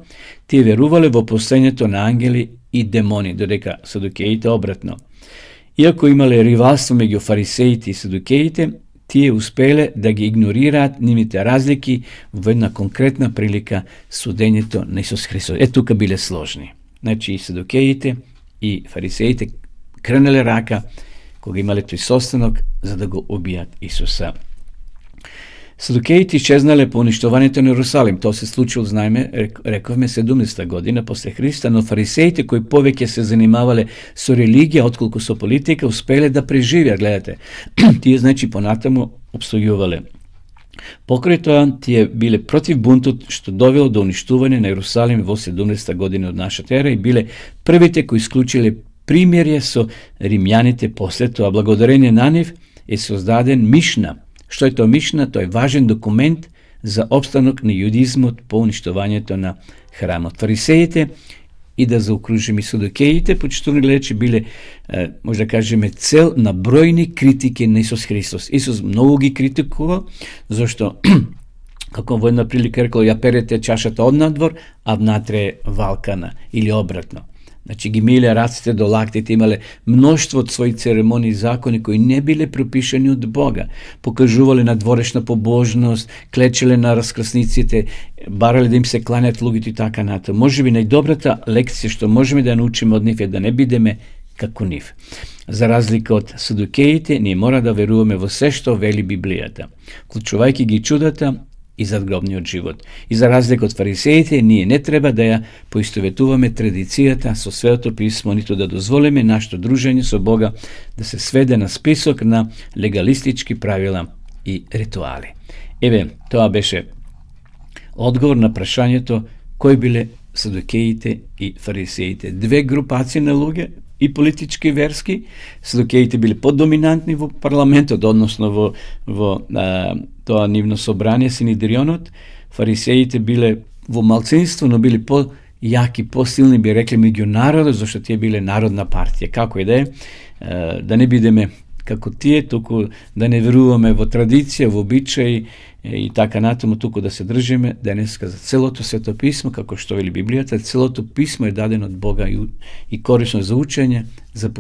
тие верувале во постоењето на ангели и демони, додека садукеите обратно. Иако имале ривалство меѓу фарисеите и садукеите, тие успеле да ги игнорираат нивните разлики во една конкретна прилика, судењето на Исус Христос. Тука биле сложни. Значи и садукеите и фарисеите кренеле рака кога имале тој состанок за да го убијат Исуса. Садукеите исчезнале по уништувањето на Иерусалим. Тоа се случило, знаеме, рековме 70 година после Христа, но фарисеите кои повеќе се занимавале со религија отколку со политика успеле да преживеат, гледате. Тие, значи, понатаму обстојувале. Покрај тоа, тие биле против бунтот што довело до уништување на Иерусалим во 70 година од нашата ера и биле првите кои исклучиле примерје со римјаните после тоа. Благодарение на нив е создаден Мишна. Што е тоа Мишна? Тоа е важен документ за обстанок на јудизмот по уништувањето на храмот. Фарисеите и да заокружиме садукеите, почитувани гледачи, биле, може да кажеме, цел на бројни критики на Исус Христос. Исус многу ги критикувал, зашто како во една прилика рекол, ја перете чашата од надвор, а внатре е валкана, или обратно. Значи ги миле раците до лактите, имале мноштво од своји церемонии и закони кои не биле пропишани од Бога. Покажувале надворешна побожност, клечеле на раскрасниците, барале да им се кланят луѓето и така натаму. Можеби најдобрата лекција што можеме да научиме од нив е да не бидеме како нив. За разлика од садукеите, ние мора да веруваме во се што вели Библијата, вклучувајќи ги чудата и задгробниот живот. И за разлика од фарисеите, ние не треба да ја поистоветуваме традицијата со Светото писмо, ниту да дозволиме нашето дружење со Бога да се сведе на список на легалистички правила и ритуали. Еве, тоа беше одговор на прашањето кои биле садукеите и фарисеите. Две групации на луѓе, и политички и верски. Садукеите биле подоминантни во парламентот, односно во тоа нивно собрание, Синедрионот. Фарисеите биле во малцинство, но биле по-јаки, по-силни, би рекли, меѓу народот, зашто тие биле народна партија. Како и да е, да не бидеме како тие, туку да не веруваме во традиција, во обичаи и така натаму, туку да се држиме денеска за целото Свето писмо, како што вели Библијата. Целото писмо е дадено од Бога и корисно за учење, за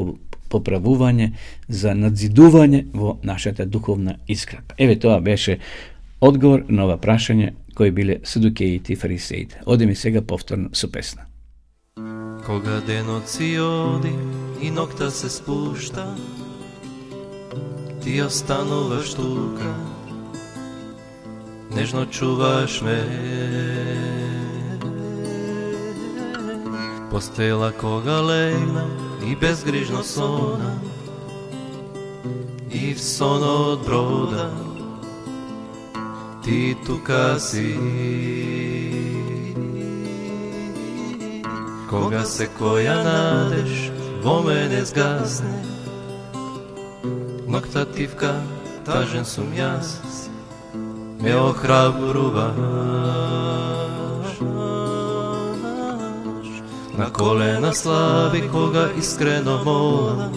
поправување, за надзидување во нашата духовна искрепа. Еве, тоа беше одговор на ова прашање кои биле садукеите и фарисеите. Одиме сега повторно со песна. Кога денот си оди и ноќта се спушта, ти остануваш тука. нежно чуваш ме. Постела кога легнам и безгрижно сонам, и в сонот брода ти тука си. Кога секоја надеж во мене згасне, ноктативка, тажен сум јас, ме охрабруваш. На колена слаби кога искрено молам,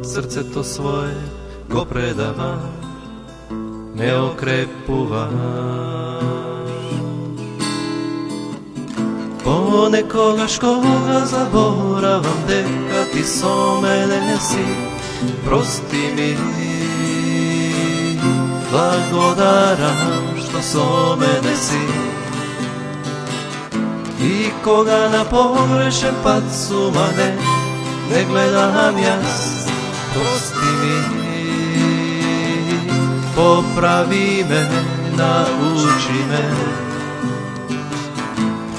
срцето свое го предавам, ме окрепуваш. Понекогаш кога заборавам дека ти со мене си, прости ми, благодарам што со мене си. И кога на погрешен пат сума не гледам јас, прости ми, поправи ме, научи ме.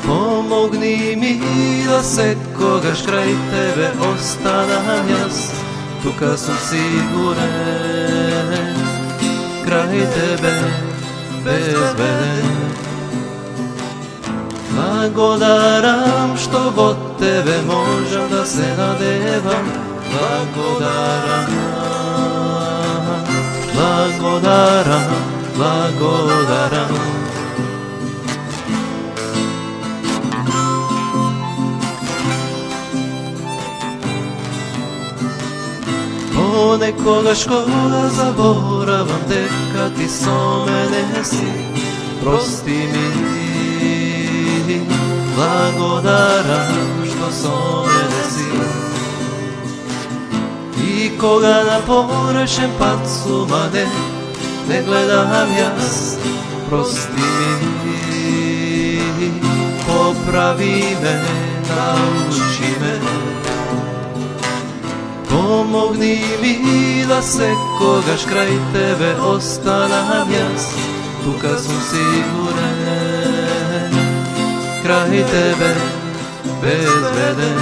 Помогни ми да секогаш крај тебе останам јас, тука сум сигурен, крај тебе безбеден. Благодарам што во тебе можам да се надевам, благодарам, благодарам, благодарам. Понекогаш кога заборавам дека ти со мене си, прости ми, благодарам што со мене си. И кога на погрешен пат сума не гледам јас, прости ми, поправи ме, научи ме. Помогни ми да секогаш крај тебе останам јас, тука сум сигурен, крај тебе безбеден.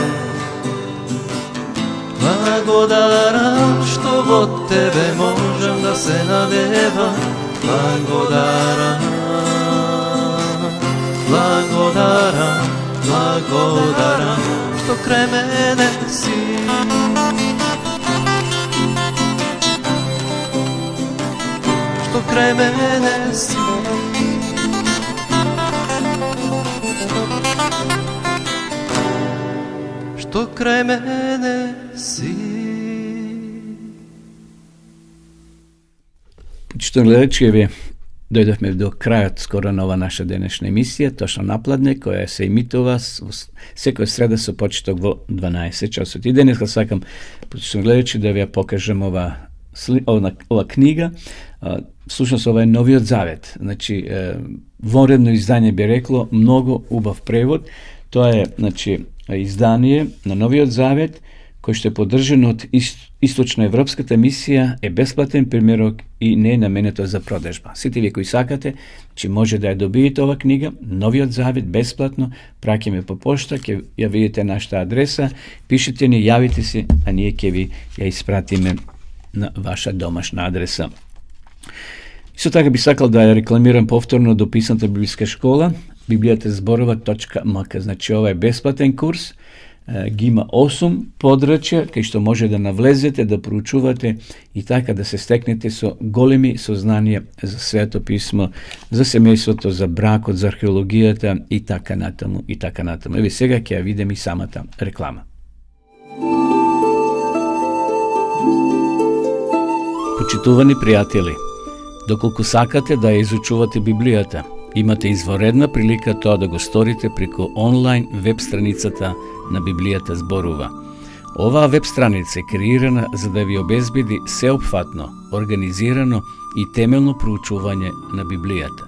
Благодарам што во тебе можам да се надевам, благодарам, благодарам, благодарам што крај мене си. Што крај мене си. Што крај мене си. Почитувани гледачи, еве дојдовме до крајот скоро на ова наша денешна емисија, точно напладне, која се емитува секоја среда со почеток во 12 часот. И денеска сакам, почитувани гледачи, да ви ја покажам ова книга. Всушност ова е Новиот Завет. Значи, вонредно издание би рекло, многу убав превод. Тоа е, значи, издание на Новиот Завет, кој што е поддржан од Источноевропската мисија, е бесплатен примерок и не е наменето за продажба. Сите ви кои сакате, че може да ја добиете ова книга, Новиот Завет, бесплатно, праќаме по пошта, ќе ја видите нашата адреса, пишете ни, јавите се, а ние ќе ви ја испратиме на ваша домашна адреса. Исто така би сакал да ја рекламирам повторно дописната библиска школа, библијата зборува.мк. Значи, ова е бесплатен курс, ги има 8 подрачја, кај што може да навлезете, да проучувате и така да се стекнете со големи сознанија за Свето писмо, за семејството, за бракот, за археологијата и така натаму, и така натаму. Еве сега ќе ја видим и самата реклама. Почитувани пријатели, доколку сакате да ја изучувате Библијата, имате изворедна прилика тоа да го сторите преку онлайн веб страницата на Библијата зборува. Оваа веб страница е креирана за да ви обезбеди сеопфатно, организирано и темелно проучување на Библијата.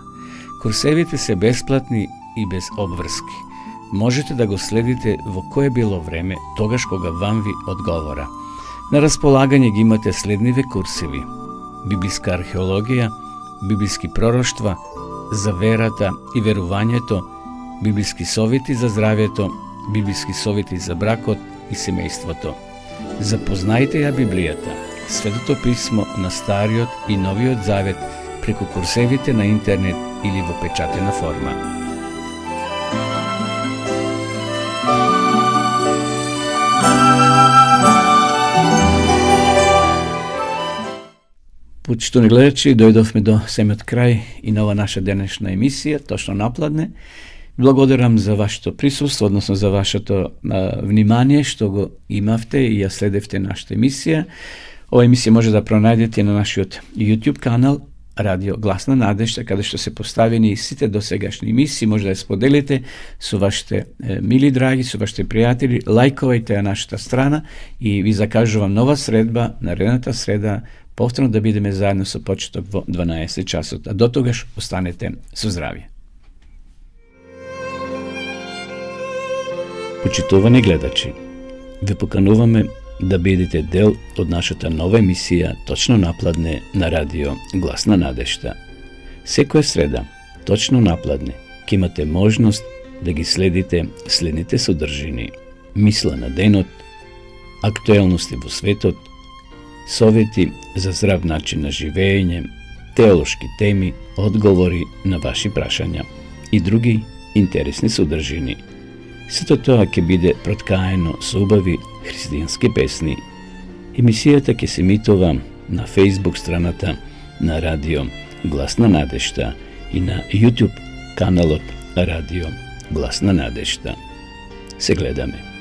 Курсевите се бесплатни и без обврски. Можете да го следите во кое било време, тогаш кога вам ви одговора. На располагање ги имате следниве курсеви: библиска археологија, библиски пророштва за верата и верувањето, библиски совети за здравјето, библиски совети за бракот и семејството. Запознајте ја Библијата, Светото писмо на Стариот и Новиот Завет преку курсевите на интернет или во печатена форма. Почитувани гледачи, дојдовме до самиот крај и на ова наша денешна емисија, точно напладне. Благодарам за вашето присуство, односно за вашето внимание што го имавте и ја следевте нашата емисија. Ова емисија може да пронајдете на нашиот YouTube канал Радио Гласна надежда, каде што се поставени и сите досегашни емисии, може да ја споделите со вашите мили драги, со вашите пријатели, лајковајте ја нашата страна и ви закажувам нова средба, наредната среда, повторно да бидеме заедно со почеток во 12 часот, а до тогаш останете со здравје. Почитувани гледачи, ве покануваме да бидете дел од нашата нова емисија Точно напладне на Радио Гласна надежда. Секоја среда, точно напладне, ќе имате можност да ги следите следните содржини: мисла на денот, актуелности во светот, совети за здрав начин на живење, теолошки теми, одговори на ваши прашања и други интересни содржини. Сето тоа ќе биде проткаено со убави христијански песни. Емисијата ќе се емитува на Facebook страната на Радио Гласна надежда и на YouTube каналот Радио Гласна надежда. Се гледаме.